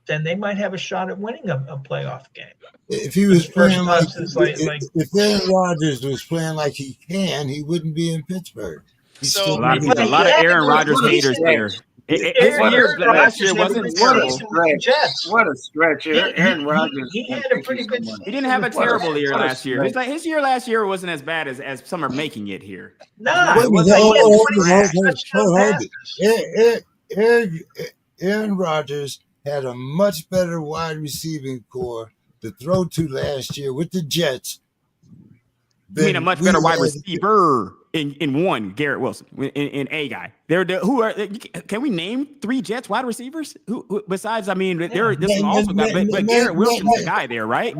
then they might have a shot at winning a playoff game. If he was playing if Aaron Rodgers was playing like he can, he wouldn't be in Pittsburgh. He's So- still A lot of, really a lot of Yeah, Aaron but Rodgers he's- haters here. His Aaron year Rodgers last year had wasn't a good terrible. season with the Jets. What a stretch. Aaron Rodgers. He had a pretty good season. He didn't have a with the terrible Jets. year What a last year. His year last year wasn't as bad as some are making it here. Nah, Wait a it minute, wasn't. He had hold 26 touchdown it. passes. Aaron Rodgers had a much better wide receiving core to throw to last year with the Jets. I mean, a much better wide had. receiver in one, Garrett Wilson, in a guy. Can we name 3 Jets wide receivers? Who besides? I mean, there's also guy, but Garrett Wilson's the guy there, right?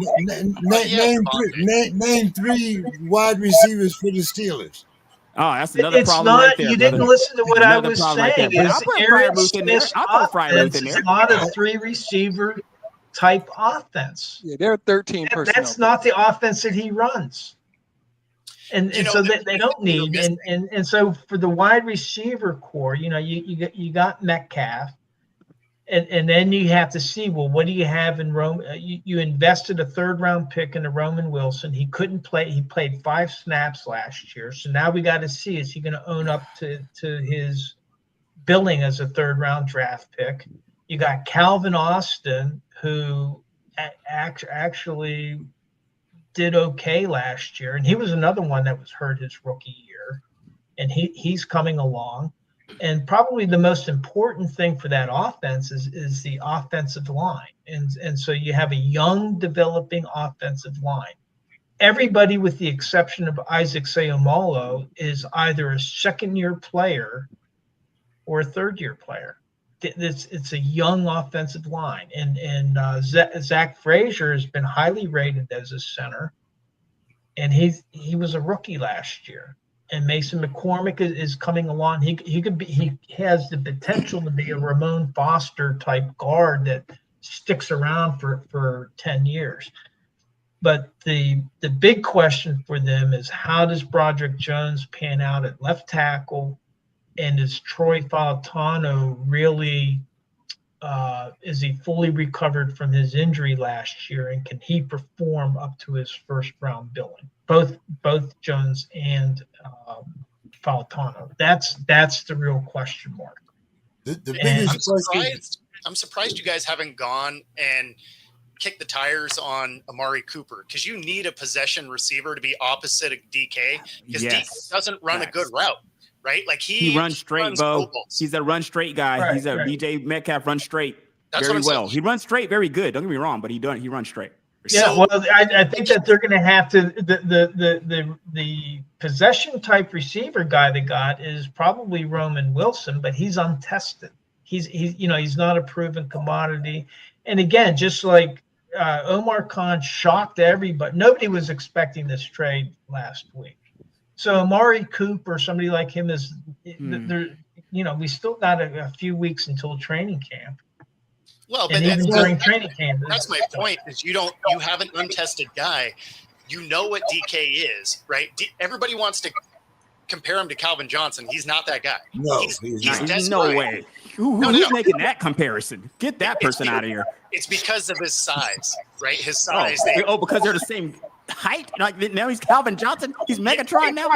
Name 3 wide receivers for the Steelers. Oh, that's another It's problem not. right there. You didn't brother. listen to what I Another was problem right saying. there. But Is I'll put Aaron Freiermuth in there. Smith's I'll put Freiermuth offense in is there. not a 3 receiver type offense. Yeah, they're 13 personnel. That's not the offense that he runs. And You know, so the- they don't need and so for the wide receiver core, you got Metcalf, and then you have to see, well, what do you have in Rome? You invested a 3rd-round pick into Roman Wilson. He couldn't play. He played 5 snaps last year. So now we got to see, is he going to own up to his billing as a 3rd-round draft pick? You got Calvin Austin, who actually did okay last year, and he was another one that was hurt his rookie year, and he's coming along. And probably the most important thing for that offense is the offensive line, and so you have a young developing offensive line. Everybody, with the exception of Isaac Seumalo, is either a 2nd-year player or a 3rd-year player. It's a young offensive line, and Zach Frazier has been highly rated as a center, and he was a rookie last year. And Mason McCormick is coming along. He has the potential to be a Ramon Foster type guard that sticks around for 10 years. But the big question for them is, how does Broderick Jones pan out at left tackle? And is Troy Falatano really, is he fully recovered from his injury last year? And can he perform up to his 1st-round billing? Both Jones and Falatano. That's the real question mark. The biggest question. I'm surprised you guys haven't gone and kicked the tires on Amari Cooper, because you need a possession receiver to be opposite of DK, because DK doesn't run a good route. Right, like he runs straight, Bo. He's a run straight guy. Right, He's a BJ Metcalf run straight very well. He runs straight very good. Don't get me wrong, but he runs straight. Yeah, well, I think that they're going to have to the possession type receiver guy they got is probably Roman Wilson, but he's untested. He's not a proven commodity. And again, just like Omar Khan shocked everybody, nobody was expecting this trade last week. So Amari Cooper, somebody like him, is there. We still got a few weeks until training camp. Well, but and even during training camp, that's my point. Is you have an untested guy. You know what DK is, right? Everybody wants to compare him to Calvin Johnson. He's not that guy. No, he's no way. Who's making that comparison? Get that person out of here. It's because of his size, right? His size. Because they're the same height. Like now he's Calvin Johnson. He's Megatron now.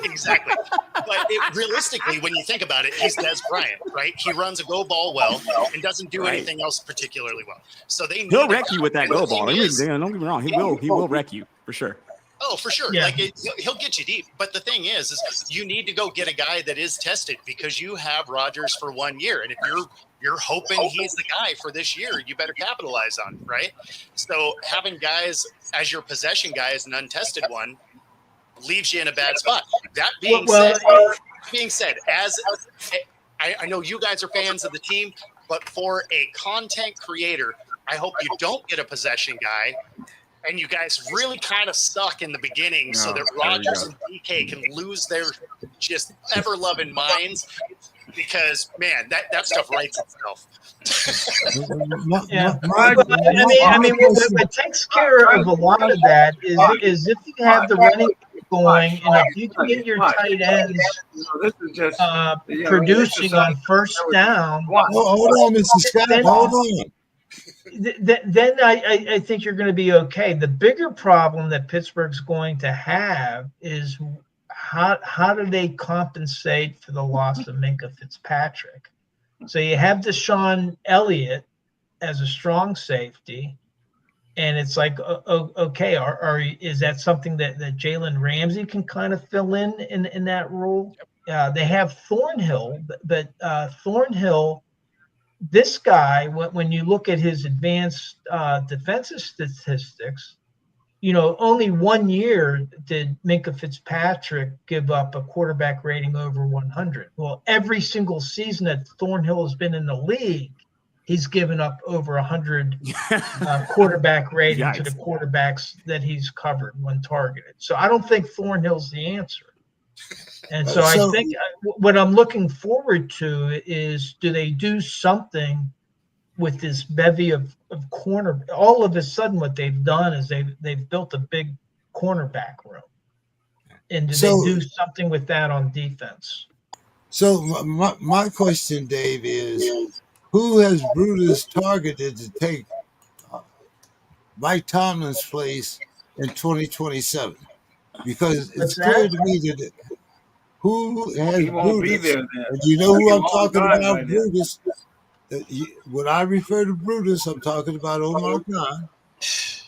Exactly. But realistically, when you think about it, he's Des Bryant, right? He runs a go ball well and doesn't do anything else particularly well. So he'll wreck you with that go ball. Don't get me wrong. He will wreck you for sure. Oh, for sure. Yeah. Like he'll get you deep. But the thing is you need to go get a guy that is tested, because you have Rodgers for 1 year. And if you're hoping he's the guy for this year, you better capitalize on it, right? So having guys as your possession guy as an untested one leaves you in a bad spot. That being said, as I know you guys are fans of the team, but for a content creator, I hope you don't get a possession guy. And you guys really kind of suck in the beginning so that Rodgers and DK can lose their just ever-loving minds, because, man, that stuff writes itself. Yeah. I mean, what takes care of a lot of that is if you have the running going, and if you can get your tight ends producing on 1st down. Hold on, Mr. Scott. Hold on. Then I think you're going to be okay. The bigger problem that Pittsburgh's going to have is how do they compensate for the loss of Minka Fitzpatrick? So you have Deshaun Elliott as a strong safety, and it's like, okay, is that something that Jalen Ramsey can kind of fill in that role? They have Thornhill, but Thornhill, this guy, when you look at his advanced defensive statistics, only 1 year did Minka Fitzpatrick give up a quarterback rating over 100. Well, every single season that Thornhill has been in the league, he's given up over 100 quarterback rating to the quarterbacks that he's covered when targeted. So I don't think Thornhill's the answer. And so I think what I'm looking forward to is, do they do something with this bevy of corner? All of a sudden, what they've done is they've built a big cornerback room. And do they do something with that on defense? So my question, Dave, is who has Brutus targeted to take Mike Tomlin's place in 2027? Because it's clear to me that who has Brutus, and you know who I'm talking about, Brutus. When I refer to Brutus, I'm talking about Omar Khan.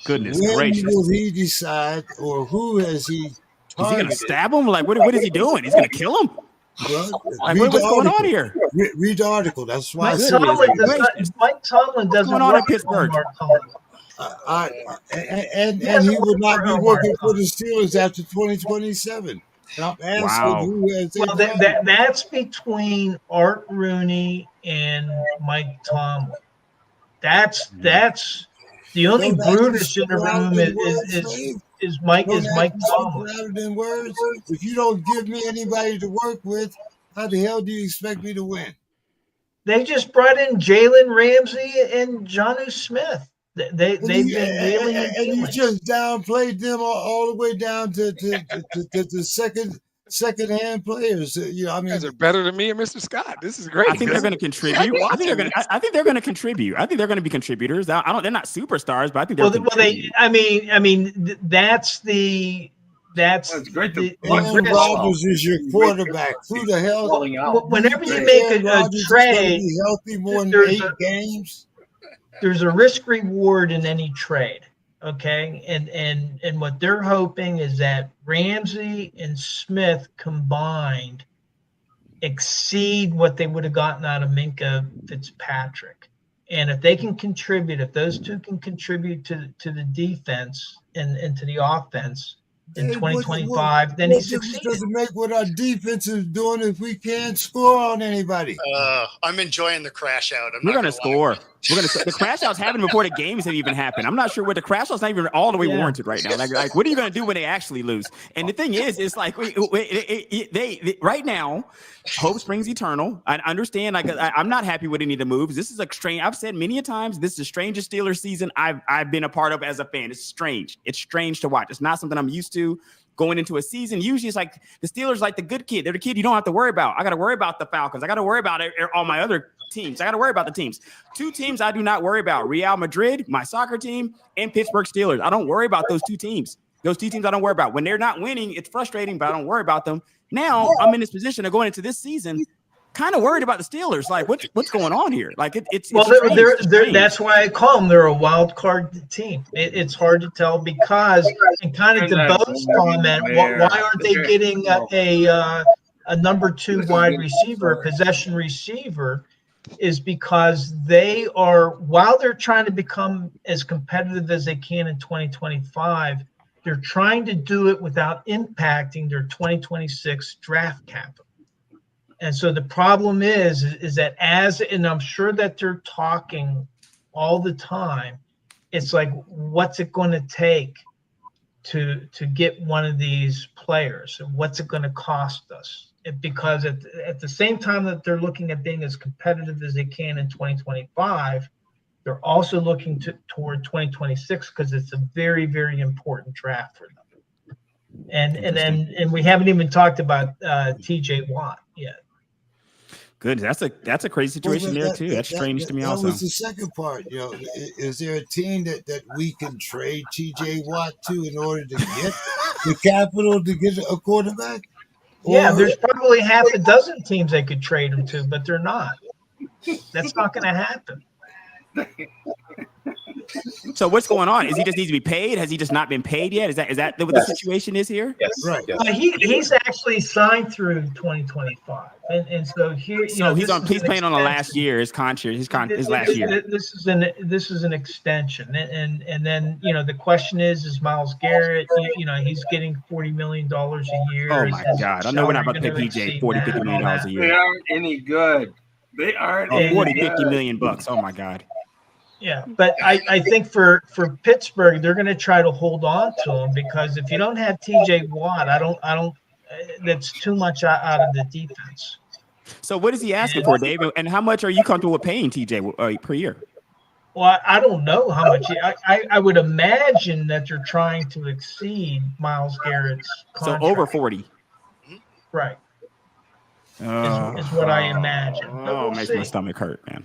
Goodness when gracious. Will he decide, or who has he targeted? Is he going to stab him? Like, what is he doing? He's going to kill him? Well, like, what's going on here? Read the article. That's why Mike Tomlin doesn't going on in Pittsburgh. And he will not be working for the Steelers after 2027. And I'm asking who has that's between Art Rooney and Mike Tomlin. That's the only Brutus in the room is Mike Tomlin. Than words. If you don't give me anybody to work with, how the hell do you expect me to win? They just brought in Jalen Ramsey and Jonnu Smith. They've been wheeling and dealing. You just downplayed them all the way down to the second-hand players. You guys are better than me and Mr. Scott. This is great. I think they're going to contribute. I think they're going to contribute. I think they're going to be contributors. They're not superstars, but I think they're. That's great. Aaron Rodgers is your quarterback. Who the hell? Whenever you make a trade, be healthy more than 8 games. There's a risk reward in any trade, okay? And what they're hoping is that Ramsey and Smith combined exceed what they would have gotten out of Minka Fitzpatrick. And if they can contribute, if those two can contribute to the defense and to the offense in 2025, then he succeeds. It doesn't make what our defense is doing if we can't score on anybody. I'm enjoying the crash out. We're going to score. The crash out's happening before the games have even happened. I'm not sure what the crash out's not even all the way warranted right now. Like, what are you going to do when they actually lose? And the thing is, it's like they right now, hope springs eternal. I understand. Like, I'm not happy with any of the moves. This is a strange. I've said many a times, this is the strangest Steelers season I've been a part of as a fan. It's strange. It's strange to watch. It's not something I'm used to. Going into a season, usually it's like the Steelers, like the good kid. They're the kid you don't have to worry about. I got to worry about the Falcons. I got to worry about all my other teams. I got to worry about the teams. 2 teams I do not worry about: Real Madrid, my soccer team, and Pittsburgh Steelers. I don't worry about those 2 teams. Those 2 teams I don't worry about. When they're not winning, it's frustrating, but I don't worry about them. Now I'm in this position of going into this season, kind of worried about the Steelers. Like, what's going on here? Like, it's that's why I call them. They're a wild card team. It's hard to tell because, and kind of to Bo's comment, why aren't they getting a number 2 wide receiver, a possession receiver? Is because they are, while they're trying to become as competitive as they can in 2025, they're trying to do it without impacting their 2026 draft capital. And so the problem is that and I'm sure that they're talking all the time, it's like, what's it going to take to get one of these players? And what's it going to cost us? Because at the same time that they're looking at being as competitive as they can in 2025, they're also looking toward 2026 because it's a very, very important draft for them. And we haven't even talked about TJ Watt yet. Good. That's a crazy situation there too. That's strange to me also. That was the second part. Is there a team that we can trade TJ Watt to in order to get the capital to get a quarterback? Yeah, there's probably half a dozen teams they could trade him to, but they're not. That's not going to happen. So what's going on? Is he just needs to be paid? Has he just not been paid yet? Is that what the situation is here? Yes. Right. Yes. He's actually signed through 2025, and so here, So he's playing on the last year. His last year. This is an extension, and then the question is Myles Garrett? He's getting $40 million a year. Oh my God! I know we're not about to pay PJ $40-50 million a They year. aren't any good. They aren't Oh, any 40-50 good. million bucks. Oh my God. Yeah, but I think for Pittsburgh, they're going to try to hold on to him because if you don't have TJ Watt, I don't. That's too much out of the defense. So what is he asking for, Dave? And how much are you comfortable with paying TJ per year? Well, I don't know how much. I would imagine that they're trying to exceed Myles Garrett's contract. So over 40. Right. Is what I imagine. But Oh, we'll makes see. my stomach hurt, man.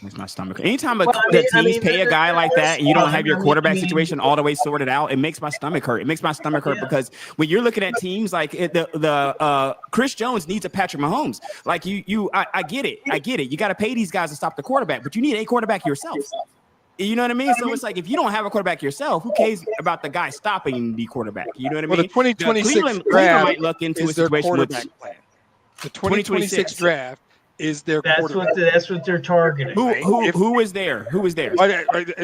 Makes my stomach hurt. Anytime Well, I mean, pay a guy like that and you don't have your quarterback situation all the way sorted out, it makes my stomach hurt. It makes my stomach hurt because when you're looking at teams like the Chris Jones needs a Patrick Mahomes. Like I get it. You got to pay these guys to stop the quarterback, but you need a quarterback yourself. You know what I mean? So it's like if you don't have a quarterback yourself, who cares about the guy stopping the quarterback? You know what I mean? Well, the 2026 Cleveland draft might look into a is their situation quarterback with plan. The 2026 draft is their quarterback. That's what they're targeting. Who is there? Who is there?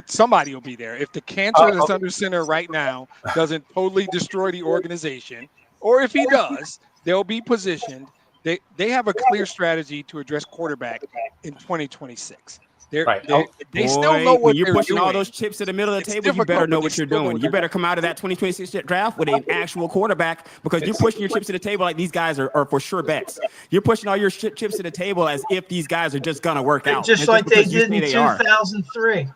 Somebody will be there. If the cancer that's under center right now doesn't totally destroy the organization, or if he does, they'll be positioned. They have a clear strategy to address quarterback in 2026 They still know what when you're they're pushing doing. all those chips to the middle of the It's table, you difficult, better know but what they you're still know doing. what You they're better come out of that 2026 draft with an actual quarterback because you're pushing your chips to the table like these guys are for sure bets. You're pushing all your chips to the table as if these guys are just going to work out. Just like they did in 2003.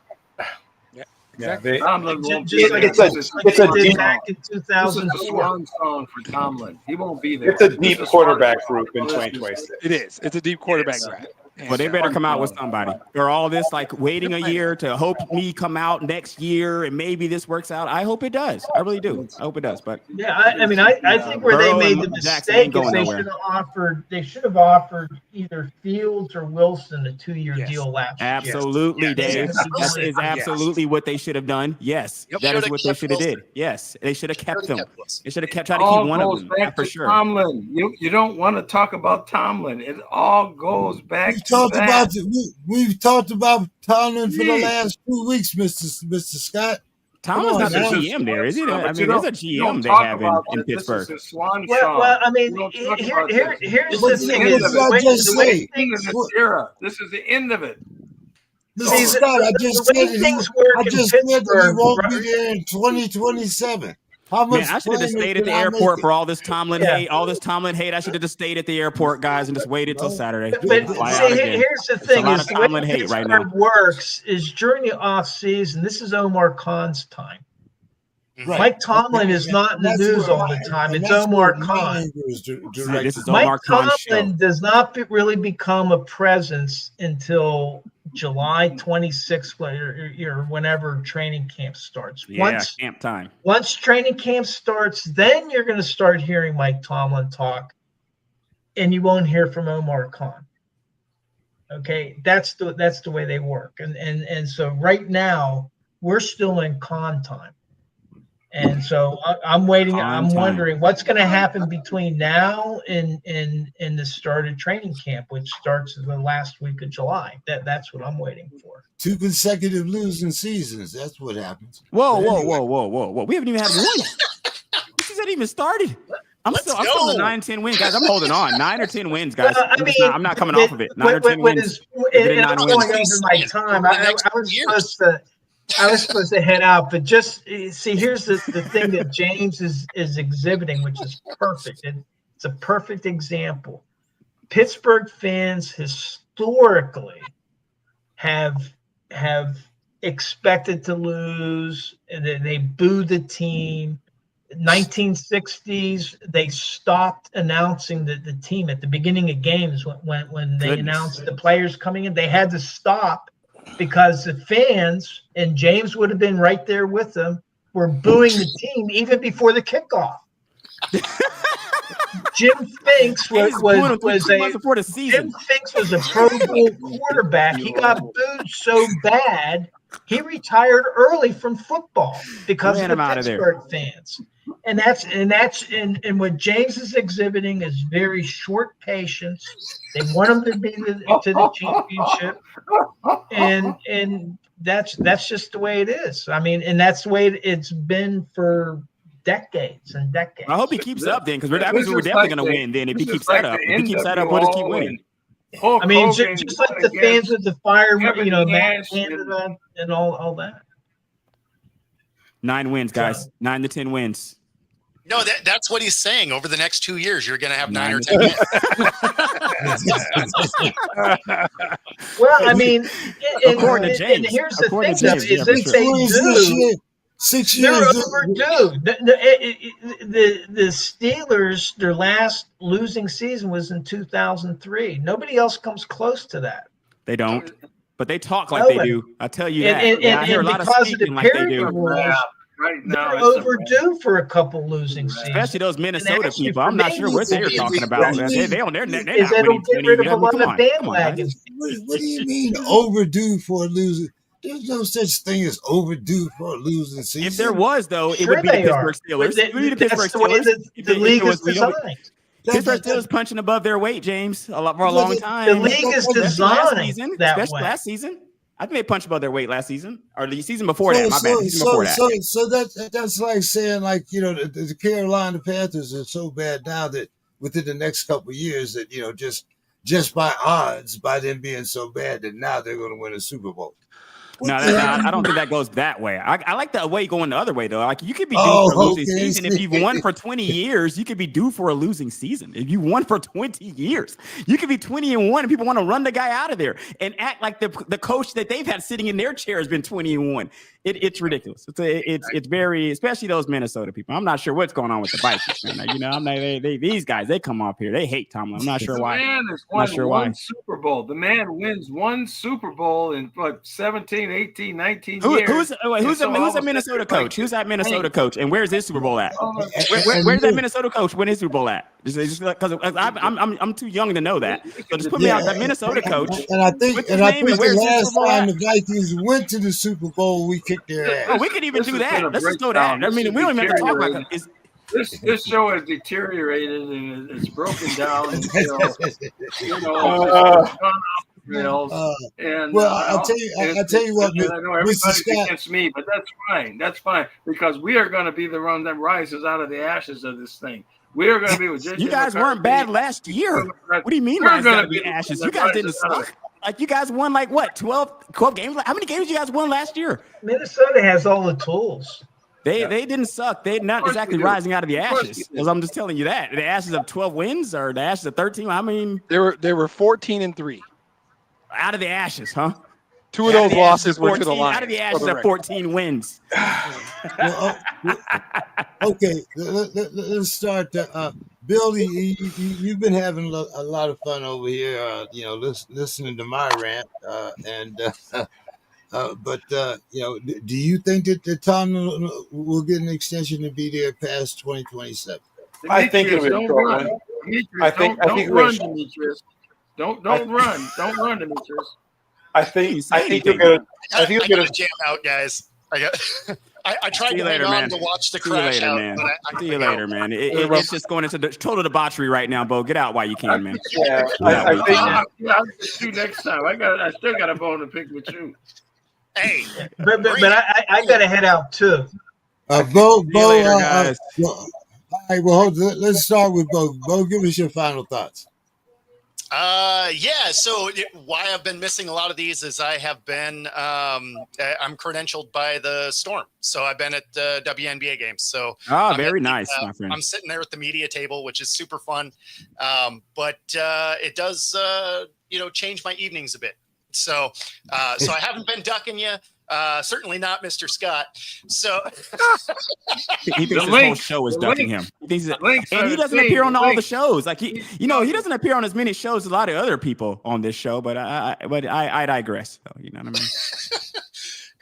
Exactly. Tomlin won't Just be like there. it's a they did deep- back in This is a 2004. swan song for Tomlin. He won't be there. It's a This deep is quarterback swan group in song. 2026. It is. It's a deep quarterback draft. Well, they better come out with somebody. Or all this like waiting a year to hope me come out next year and maybe this works out. I hope it does. I really do. I hope it does. But Yeah, I think where they Burrow made and the Jackson ain't mistake is going they nowhere. should have offered either Fields or Wilson a 2-year Yes. deal last year. absolutely, Yes. Dave. Yes. That is absolutely what they should have done. Yes, Yep. that is Should've what they kept should have Wilson. did. Yes, they should have kept them. Wilson. They should have tried to All keep one of goes them back for to sure. Tomlin. You don't want to talk about Tomlin. It all goes back to that. We've talked about Tomlin for the Jeez. last 2 weeks, Mr. Scott. Tomlin's not the This is GM there, is he? But I you mean, there's don't- a you don't GM they talk have about in that. This is Pittsburgh. his swan Well, song. I mean, You don't talk about here's this. the This is thing the is end of what I it. just the way said. End of things this era. This is the end of it. Mr. See, Scott, I the just way said things he, work I in just said that he Pittsburgh, won't right? be there in 2027. How much Man, I should have just plainer stayed at can the I airport make for it? all this Tomlin hate. All this Tomlin hate. I should have just stayed at the airport, guys, and just waited till Saturday. But Fly see, out again. here's the It's a thing: lot is of the way Tomlin hate right Pittsburgh now. works is during the off season. This is Omar Khan's time. Right. Mike Tomlin is not in the That's news where all the my- time. and It's that's Omar where my Khan. anger is This directed. is Mike Omar Khan's show. Tomlin does not really become a presence until July 26th or whenever training camp starts. Yeah, camp time. Once training camp starts, then you're going to start hearing Mike Tomlin talk, and you won't hear from Omar Khan. Okay, that's the way they work, and so right now we're still in Khan time, and so I'm waiting. Khan I'm time. wondering what's going to happen between now and the start of training camp, which starts the last week of July. That's what I'm waiting for. 2 consecutive losing seasons. That's what happens. Whoa. Anyway. We haven't even had one. This hasn't even started. I'm still go. the 9-10 wins, guys. I'm holding on. 9 or 10 wins, guys. Well, I'm not coming off of it. 9 or 10 wins. And Nine I'm wins. going over my time. I was supposed to head out, but just see, here's the thing that James is exhibiting, which is perfect. It's a perfect example. Pittsburgh fans historically have expected to lose, and they boo the team. 1960s, they stopped announcing the team at the beginning of games when they announced the players coming in. They had to stop because the fans, and James would have been right there with them, were booing the team even before the kickoff. Jim Finks They just booed him was 2 months before the Jim season. Finks was a Pro Bowl quarterback. He got booed so bad he retired early from football because Ran of him the out of there. Pittsburgh fans. And what James is exhibiting is very short patience. They want him to be to the championship, and that's just the way it is. I mean, and that's the way it's been for decades and decades. I hope he keeps up then, because that means we're This is definitely like going to the- win then if he this keeps is like that up. the If he keeps that up, we'll just keep NWO winning. and Hulk I mean, Hogan just like the against fans with the fire, Kevin Matt Nash Canada and all that. 9 wins, guys. 9 to 10 wins. No, that's what he's saying. Over the next 2 years, you're going to have 9 or 9 10 wins. Well, I mean, According to James. and here's the According thing: to James, is yeah, if for they sure. 6 wins this do, year. 6 they're years. overdue. The Steelers, their last losing season was in 2003. Nobody else comes close to that. They don't, but they talk like Nobody. they do. I tell you And, that. and, Yeah, I hear a and lot of because of the speaking like they parity do. rules, right now. they're it's a overdue for a couple losing seasons. Especially those Minnesota actually, people. for I'm not me, sure what they're it's- talking about. They're not is winning they don't get 20. rid of I a mean, lot come of on, come on, bandwagons. guys. What do you mean overdue for a losing? There's no such thing as overdue for a losing season. If there was, though, it Sure would be the they are. Pittsburgh Steelers. It would be the That's Pittsburgh the way Steelers. that If the it league is was, we don't- designed. Pittsburgh Steelers punching above their weight, James, for a long time. The league is Especially last designed season. that Especially way. last season. I think they punched above their weight last season, or the season before that. My bad. The season before that. So that's like saying, like, the Carolina Panthers are so bad now that within the next couple of years that just by odds, by them being so bad, that now they're going to win a Super Bowl. No, I don't think that goes that way. I like the way going the other way, though. Like, you could be due Oh, for a losing okay. season. If you've won for 20 years, you could be due for a losing season. If you won for 20 years, you could be 20-1, and people want to run the guy out of there and act like the coach that they've had sitting in their chair has been 20-1. It's ridiculous. It's very, especially those Minnesota people. I'm not sure what's going on with the Vikings, man. I'm not, these guys, they come up here, they hate Tomlin. I'm not sure why. The man has I'm won not sure one why. Super Bowl. The man wins one Super Bowl in like 17, 18, 19 Who's years. a Minnesota coach? Who's that Minnesota coach? And where's his Super Bowl at? Where's that Minnesota coach win his Super Bowl at? Because I'm too young to know that. So just put me out that Minnesota coach. And I think What's his name and the where's his last Super Bowl time at? the Vikings went to the Super Bowl, we kicked their ass. Oh, we could even This do has been that. a Let's just go that. breakdown. I mean, we don't even have to talk about it. This show has deteriorated and it's broken down. And, rails. And Well, I'll tell you what, and I know Mr. everybody's Scott. against me, but that's fine. That's fine because we are going to be the one that rises out of the ashes of this thing. We are going to be with JJ You guys McCarthy. weren't bad last year. What do you mean We're rise gonna out of be the the ashes? one You that guys didn't rises out of suck. Like, you guys won like what, 12 games? How many games you guys won last year? Minnesota has all the tools. They didn't suck. They're not course exactly we do. rising out of the Of course ashes. we do. Because I'm just telling you that. The ashes of 12 wins or the ashes of 13. I mean, They were 14-3. out of the ashes, huh? 2 of those losses were to the 14 Lions. out of the for ashes the of record. 14 wins. Okay, let's start. Billy, you've been having a lot of fun over here, listening to my rant. But do you think that Tom will get an extension to be there past 2027? I think it'll be a Don't short run. one. Demetrius, I think don't it'll run, be- Demetrius. Don't run. Don't run, Demetrius. I think say you'll anything. get a, I I think got you'll to get a, jam out, guys. I tried See you to hang later, on man. to watch the See you crash later, out, man. but I See you later, man. It's just going into the total debauchery right now, Bo. Get out while you can, man. yeah. Yeah, I think I'll get you next time. I still got a bone to pick with you. Hey, But I got to head out too. Bo, See you later, guys. all right, well, let's start with Bo. Bo, give us your final thoughts. yeah. So why I've been missing a lot of these is I have been I'm credentialed by the Storm, so I've been at WNBA games. So Very nice, my friend. I'm sitting there at the media table, which is super fun. But it does change my evenings a bit. So so I haven't been ducking you. Certainly not Mr. Scott. So He thinks The this whole links- show is the ducking links- him. He thinks that, links and are he the doesn't thing, appear on the all the links. shows. Like he doesn't appear on as many shows as a lot of other people on this show. But I digress. So, you know what I mean?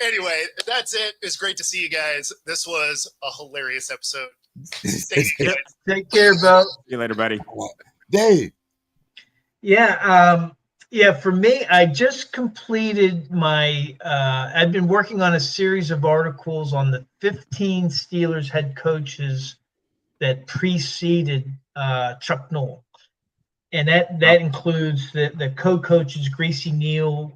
anyway, that's it. It's great to see you guys. This was a hilarious episode. Stay safe. Take care, Bo. See you later, buddy. Dave. Yeah, for me, I just completed my I've been working on a series of articles on the 15 Steelers head coaches that preceded Chuck Noll. And that includes the co-coaches Greasy Neal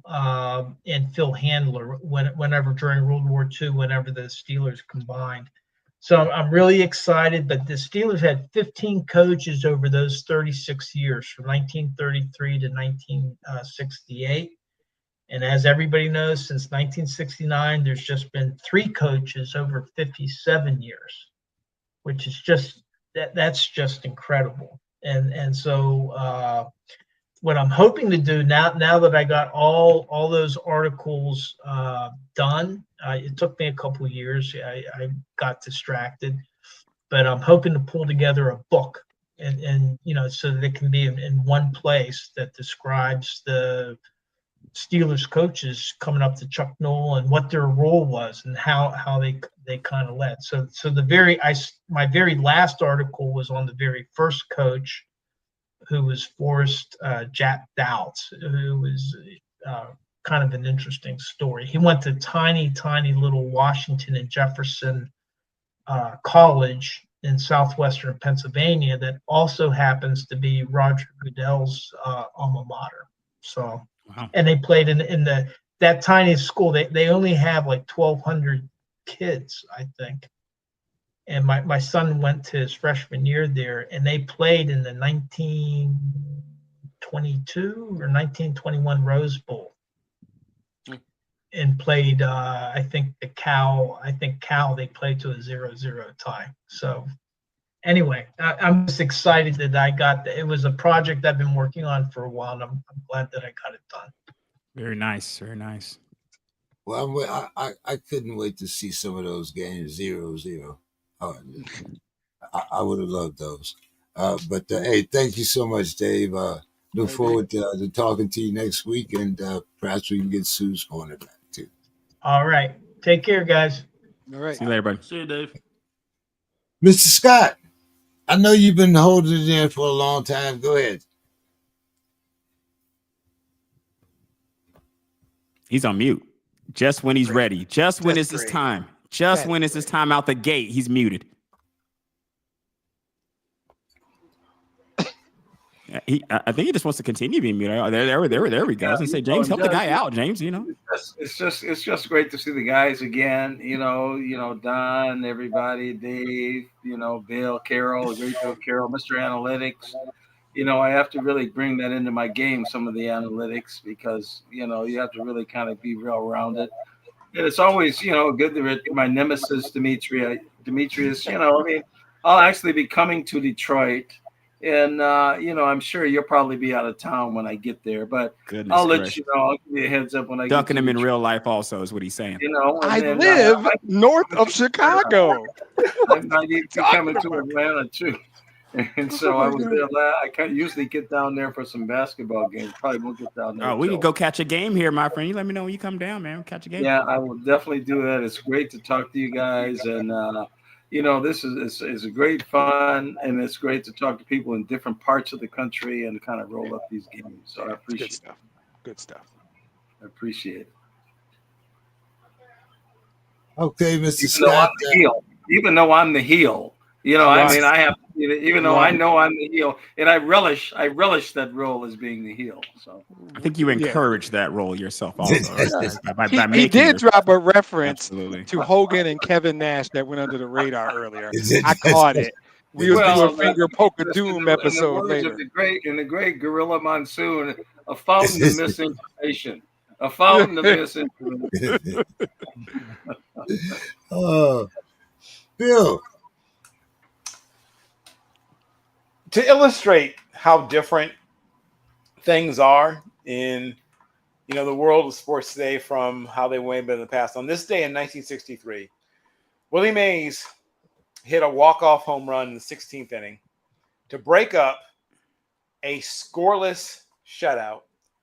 and Phil Handler whenever during World War II, whenever the Steelers combined. So I'm really excited. But the Steelers had 15 coaches over those 36 years, from 1933 to 1968. And as everybody knows, since 1969, there's just been 3 coaches over 57 years, which is just that's just incredible. And so what I'm hoping to do now that I got all those articles done, it took me a couple of years. I got distracted, but I'm hoping to pull together a book and so that it can be in one place that describes the Steelers coaches coming up to Chuck Noll and what their role was and how they kind of led. So my very last article was on the very first coach, who was Forrest Jack Douts, who was kind of an interesting story. He went to tiny little Washington and Jefferson College in southwestern Pennsylvania that also happens to be Roger Goodell's alma mater. So, wow. And they played in that tiny school. They only have like 1,200 kids, I think. And my son went to his freshman year there, and they played in the 1922 or 1921 Rose Bowl, and played. I think Cal. They played to a 0-0 tie. So anyway, I'm just excited that I got that. It was a project I've been working on for a while, and I'm glad that I got it done. Very nice. Very nice. Well, I couldn't wait to see some of those games 0-0. I would have loved those. But hey, thank you so much, Dave. Look forward to talking to you next week, and perhaps we can get Sue's corner back too. All right. Take care, guys. All right. See you later, buddy. See you, Dave. Mr. Scott, I know you've been holding it in for a long time. Go ahead. He's on mute. Just when he's ready. Just when it's his time. Just when it's his time out the gate, he's muted. I think he just wants to continue being muted. There we go. I was gonna say, James, help the guy out, James. It's just great to see the guys again. Don, everybody, Dave, Bill, Carol, great Bill, Carol, Mr. Analytics. I have to really bring that into my game, some of the analytics, because you have to really kind of be real rounded. And it's always, good to my nemesis, Demetrius. I'll actually be coming to Detroit, and I'm sure you'll probably be out of town when I get there. But I'll let you know. I'll give you a heads up when I ducking him in real life. Also, is what he's saying. I live north of Chicago. I might be coming to Atlanta too. And so I can usually get down there for some basketball games. Probably won't get down there. Oh, we can go catch a game here, my friend. You let me know when you come down, man. We'll catch a game. Yeah, I will definitely do that. It's great to talk to you guys, and this is a great fun, and it's great to talk to people in different parts of the country and kind of roll up these games. So I appreciate it. Good stuff. I appreciate it. Okay, Mr. Scott. Even though I'm the heel. I have, even though I know I'm the heel, and I relish that role as being the heel. So I think you encourage that role yourself also. He did drop a reference to Hogan and Kevin Nash that went under the radar earlier. I caught it. We'll do a finger poke of doom episode later. In the great Gorilla Monsoon, a fountain of misinformation. A fountain of misinformation. Bill. To illustrate how different things are in, the world of sports today from how they were in the past. On this day in 1963, Willie Mays hit a walk-off home run in the 16th inning to break up a scoreless shutout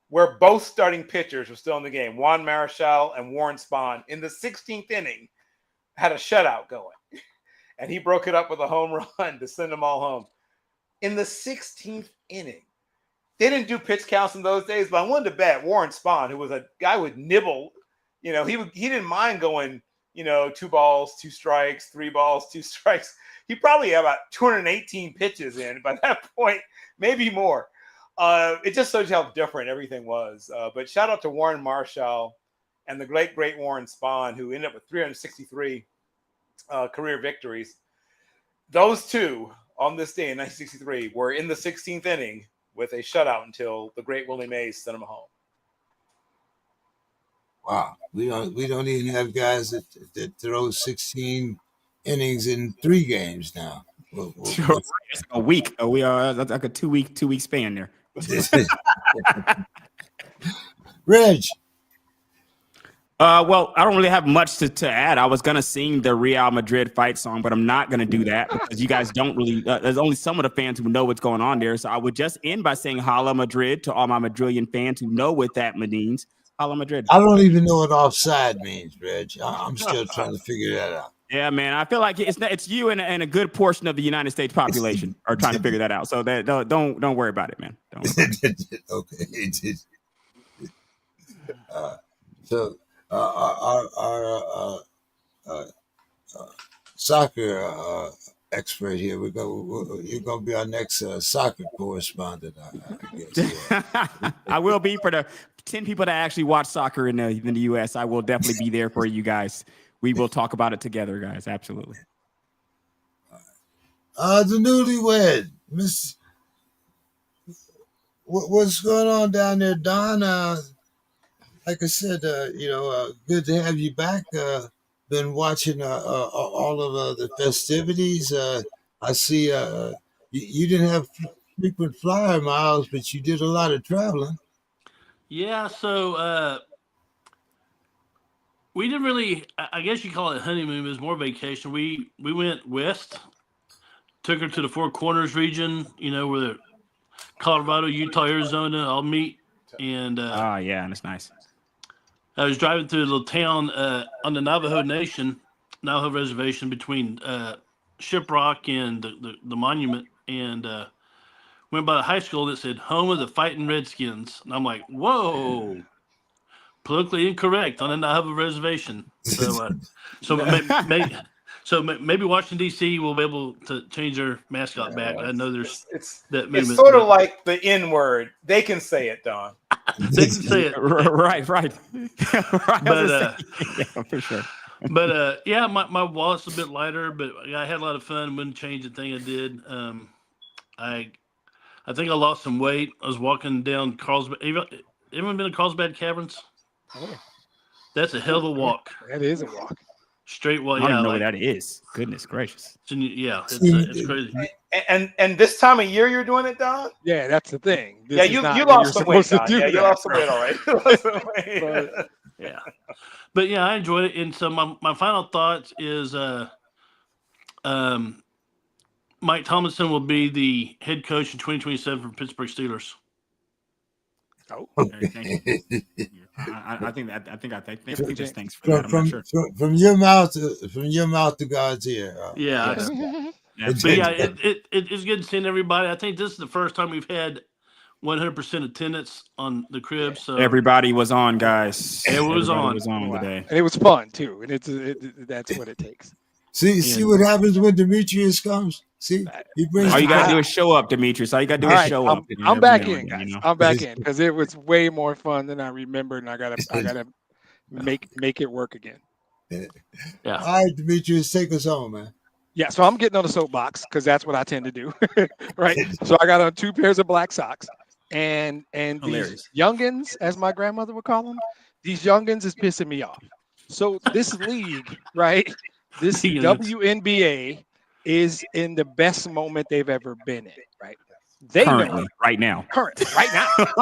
where both starting pitchers were still in the game. Juan Marichal and Warren Spahn in the 16th inning had a shutout going. and he broke it up with a home run to send them all home. In the 16th inning, they didn't do pitch counts in those days, but I wanted to bet Warren Spahn, who was a guy with nibble, he didn't mind going, 2 balls, 2 strikes, 3 balls, 2 strikes. He probably had about 218 pitches in by that point, maybe more. It just shows you how different everything was. But shout out to Warren Marshall and the great Warren Spahn, who ended up with 363 career victories. Those two on this day in 1963 were in the 16th inning with a shutout until the great Willie Mays sent them home. Wow, we don't even have guys that throw 16 innings in 3 games now. It's like a week. We are that's like a 2 week span there. Reg. Well, I don't really have much to add. I was gonna sing the Real Madrid fight song, but I'm not gonna do that because you guys don't really. There's only some of the fans who know what's going on there. So I would just end by saying "Hala Madrid" to all my Madrillian fans who know what that means. Hala Madrid. I don't even know what offside means, Reg. I'm still trying to figure that out. Yeah, man. I feel like it's you and a good portion of the United States population are trying to figure that out. So that don't worry about it, man. Okay. So our soccer expert here. You're going to be our next soccer correspondent, I guess. Yeah. I will be for the 10 people that actually watch soccer in the U.S. I will definitely be there for you guys. We will talk about it together, guys. Absolutely. The newlywed, Miss. What's going on down there, Don? Like I said, good to have you back. Been watching all of the festivities. I see you didn't have frequent flyer miles, but you did a lot of traveling. Yeah, so we didn't really, I guess you call it honeymoon, it was more vacation. We went west, took her to the Four Corners region, where the Colorado, Utah, Arizona all meet. And yeah, that's nice. I was driving through a little town on the Navajo Reservation between Shiprock and the monument, and went by a high school that said "Home of the Fighting Redskins," and I'm like, "Whoa, politically incorrect on the Navajo Reservation." So maybe Washington D.C. will be able to change their mascot back. I know there's that movement. It's sort of like the N word. They can say it, Don. They can say it. Right. But yeah, for sure. But yeah, my wallet's a bit lighter, but I had a lot of fun. Wouldn't change a thing I did. I think I lost some weight. I was walking down Carlsbad. Everyone been to Carlsbad Caverns? Oh. That's a hell of a walk. That is a walk. Straight walk. I don't know what that is. Goodness gracious. It's crazy. And this time of year you're doing it, Don? Yeah, that's the thing. You lost some weight, Don. Yeah, you lost some weight, all right. Yeah. But yeah, I enjoyed it. And so my final thoughts is Mike Tomlinson will be the head coach in 2027 for Pittsburgh Steelers. Oh, okay, thank you. I think he just thanks for that. I'm not sure. From your mouth to God's ear. Yeah. But yeah, it's good seeing everybody. I think this is the first time we've had 100% attendance on the crib. So everybody was on, guys. Everybody was on today, and it was fun too. And that's what it takes. See what happens when Demetrius comes. See, he brings. All you gotta do is show up, Demetrius. All you gotta do is show up. I'm back in, guys. I'm back in because it was way more fun than I remembered, and I gotta make it work again. Yeah. All right, Demetrius, take us home, man. Yeah, so I'm getting on the soapbox because that's what I tend to do, right? So I got on 2 pairs of black socks, and these youngins, as my grandmother would call them, these youngins is pissing me off. So this league, right? This WNBA is in the best moment they've ever been in, right? Currently, right now,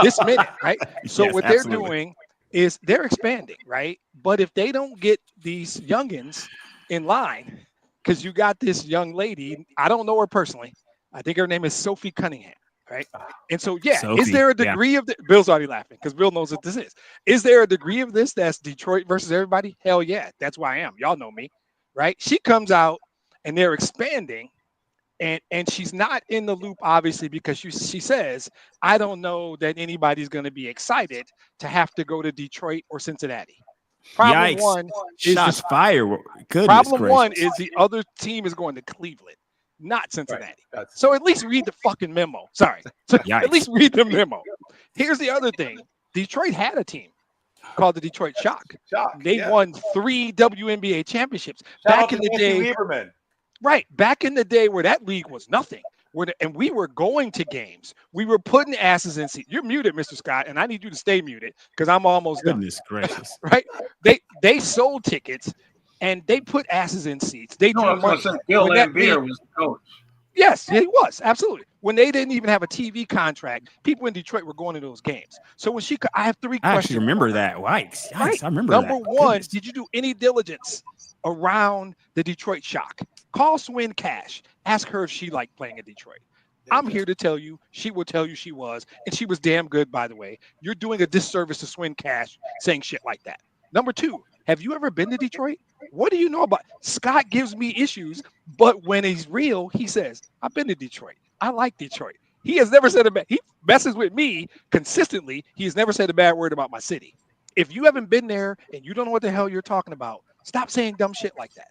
this minute, right? So yes, what they're doing is they're expanding, right? But if they don't get these youngins in line, because you got this young lady, I don't know her personally. I think her name is Sophie Cunningham, right? And so, is there a degree of Bill's already laughing because Bill knows what this is. Is there a degree of this that's Detroit versus everybody? Hell yeah, that's why I am. Y'all know me. Right? She comes out and they're expanding. And she's not in the loop, obviously, because she says, I don't know that anybody's going to be excited to have to go to Detroit or Cincinnati. Problem Yikes. one Shots is fired. Goodness problem gracious. one is the other team is going to Cleveland, not Cincinnati. Right. So at least read the fucking memo. Sorry. So at least read the memo. Here's the other thing. Detroit had a team called the Detroit Shock. They won 3 WNBA championships back in the day. Lieberman. Right. Back in the day where that league was nothing. And we were going to games. We were putting asses in seats. You're muted, Mr. Scott, and I need you to stay muted because I'm almost done. Goodness gracious. Right? They sold tickets and they put asses in seats. They No, I was going to say Bill Lambier was the coach. Yes, he was. Absolutely. When they didn't even have a TV contract, people in Detroit were going to those games. So when I have 3 questions. I actually remember that. Yikes. Right. I remember that. Number one, did you do any diligence around the Detroit Shock? Call Swin Cash. Ask her if she liked playing in Detroit. I'm here to tell you, she will tell you she was, and she was damn good, by the way. You're doing a disservice to Swin Cash saying shit like that. Number 2, have you ever been to Detroit? What do you know about? Scott gives me issues, but when he's real, he says, I've been to Detroit. I like Detroit. He has never said a bad. He messes with me consistently. He has never said a bad word about my city. If you haven't been there and you don't know what the hell you're talking about, stop saying dumb shit like that.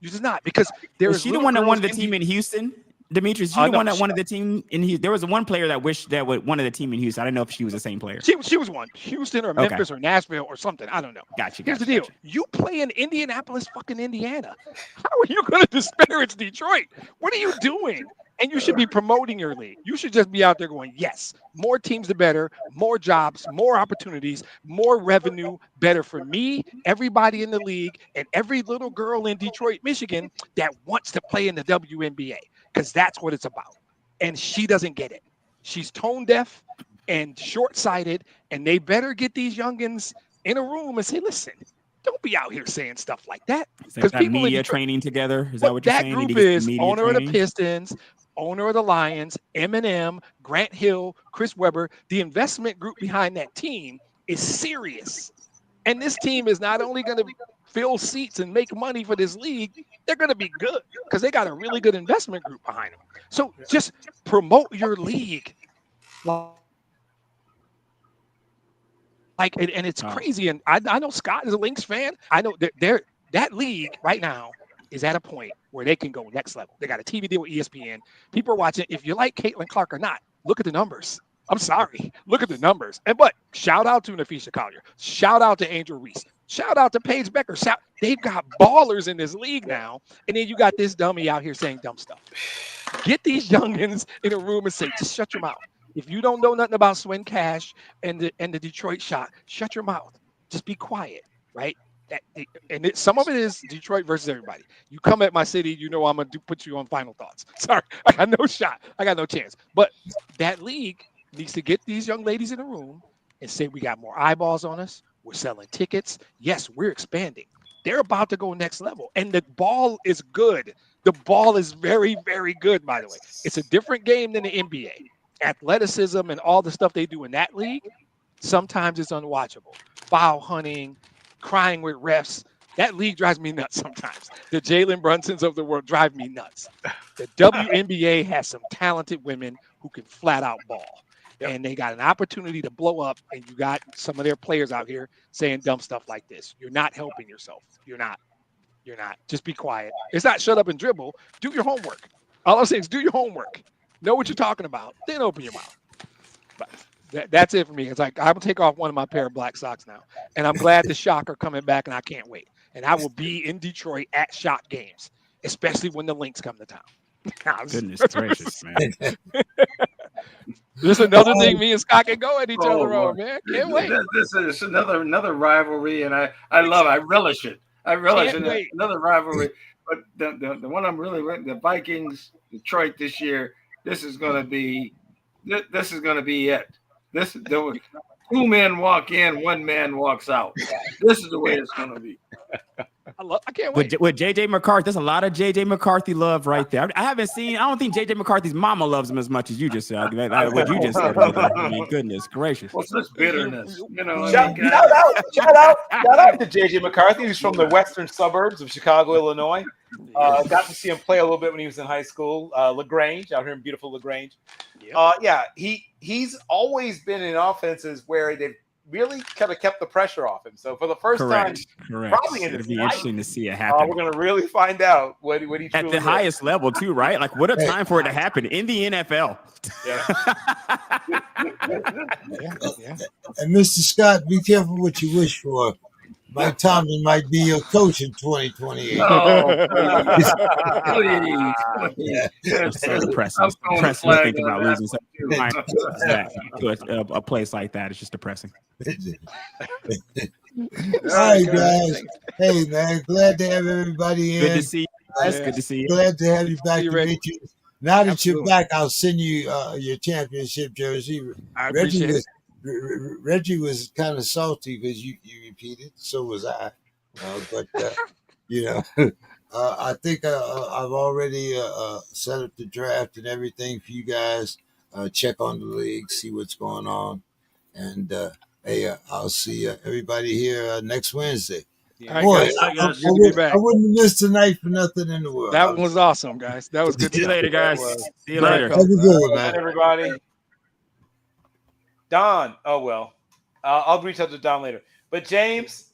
You're just not, because there is. She the one that wanted the team in Houston. Demetrius, she the one that wanted the team in Houston. There was one player that wished that wanted the team in Houston. I don't know if she was the same player. She was one. Houston or Memphis or Nashville or something. I don't know. Gotcha. Here's the deal. You play in Indianapolis, fucking Indiana. How are you going to disparage Detroit? What are you doing? And you should be promoting your league. You should just be out there going, yes, more teams the better, more jobs, more opportunities, more revenue, better for me, everybody in the league, and every little girl in Detroit, Michigan that wants to play in the WNBA, because that's what it's about. And she doesn't get it. She's tone deaf and short-sighted, and they better get these youngins in a room and say, listen, don't be out here saying stuff like that. Because people media Detroit, training together. Is that what you're saying? That group is owner of the Pistons, owner of the Lions, Eminem, Grant Hill, Chris Webber. The investment group behind that team is serious. And this team is not only going to fill seats and make money for this league, they're going to be good because they got a really good investment group behind them. So just promote your league. And it's crazy. And I know Scott is a Lynx fan. I know that league right now is at a point where they can go next level. They got a TV deal with ESPN. People are watching. If you like Caitlin Clark or not, look at the numbers. I'm sorry. Look at the numbers. But shout out to Nafisha Collier. Shout out to Angel Reese. Shout out to Paige Becker. They've got ballers in this league now. And then you got this dummy out here saying dumb stuff. Get these youngins in a room and say, just shut your mouth. If you don't know nothing about Swin Cash and the Detroit Shock, shut your mouth. Just be quiet, right? Some of it is Detroit versus everybody. You come at my city, you know I'm going to put you on final thoughts. Sorry, I got no shot. I got no chance. But that league needs to get these young ladies in a room and say, we got more eyeballs on us. We're selling tickets. Yes, we're expanding. They're about to go next level. And the ball is good. The ball is very, very good, by the way. It's a different game than the NBA. Athleticism and all the stuff they do in that league, sometimes it's unwatchable. Foul hunting, crying with refs. That league drives me nuts sometimes. The Jalen Brunsons of the world drive me nuts. The WNBA has some talented women who can flat out ball. Yep. And they got an opportunity to blow up, and you got some of their players out here saying dumb stuff like this. You're not helping yourself. You're not. Just be quiet. It's not shut up and dribble. Do your homework. All I'm saying is do your homework. Know what you're talking about. Then open your mouth. But that's it for me. It's like I'm going to take off one of my pair of black socks now. And I'm glad the Shock are coming back, and I can't wait. And I will be in Detroit at Shock games, especially when the Lynx come to town. Goodness gracious, man. This is another thing me and Scott can go at each other on, man. Can't wait. This is another rivalry, and I relish it. I relish it. Another rivalry. But the one I'm really with, the Vikings, Detroit this year, this is going to be it. The 2 men walk in, 1 man walks out. This is the way it's going to be. I can't wait. With JJ McCarthy, there's a lot of JJ McCarthy love right there. I don't think JJ McCarthy's mama loves him as much as you just said. What you just said. I mean, goodness gracious. What's this bitterness? You know, Shout out to JJ McCarthy, who's from the western suburbs of Chicago, Illinois. Got to see him play a little bit when he was in high school. LaGrange, out here in beautiful LaGrange. Yep. He's always been in offenses where they've really kind of kept the pressure off him. So for the first time, probably in It'll his be life, interesting to see it happen. we're going to really find out what he At truly the is. highest level too, right? Like what a time for it to happen in the NFL. Yeah. And Mr. Scott, be careful what you wish for. Mike Tomlin might be your coach in 2028. Oh, please. It's so depressing. It's depressing to think about losing to a place like that. It's just depressing. All right, guys. Hey, man, glad to have everybody in. Good to see you guys. Good to see you. Glad to have you back, See you, Reggie. Demetrius. Now that Absolutely. you're back, I'll send you your championship jersey. I appreciate it. Reggie was kind of salty because you repeated. So was I. But I think I've already set up the draft and everything for you guys. Check on the league, see what's going on, and hey, I'll see everybody here next Wednesday. All right, Boy, guys. All right, guys. Good to be back. I wouldn't miss tonight for nothing in the world. That was awesome, guys. That was good. See you stuff. later, guys. See you Very later. cool. Have a good one, Good, man. everybody. Don. Oh, well. I'll reach out to Don later. But James,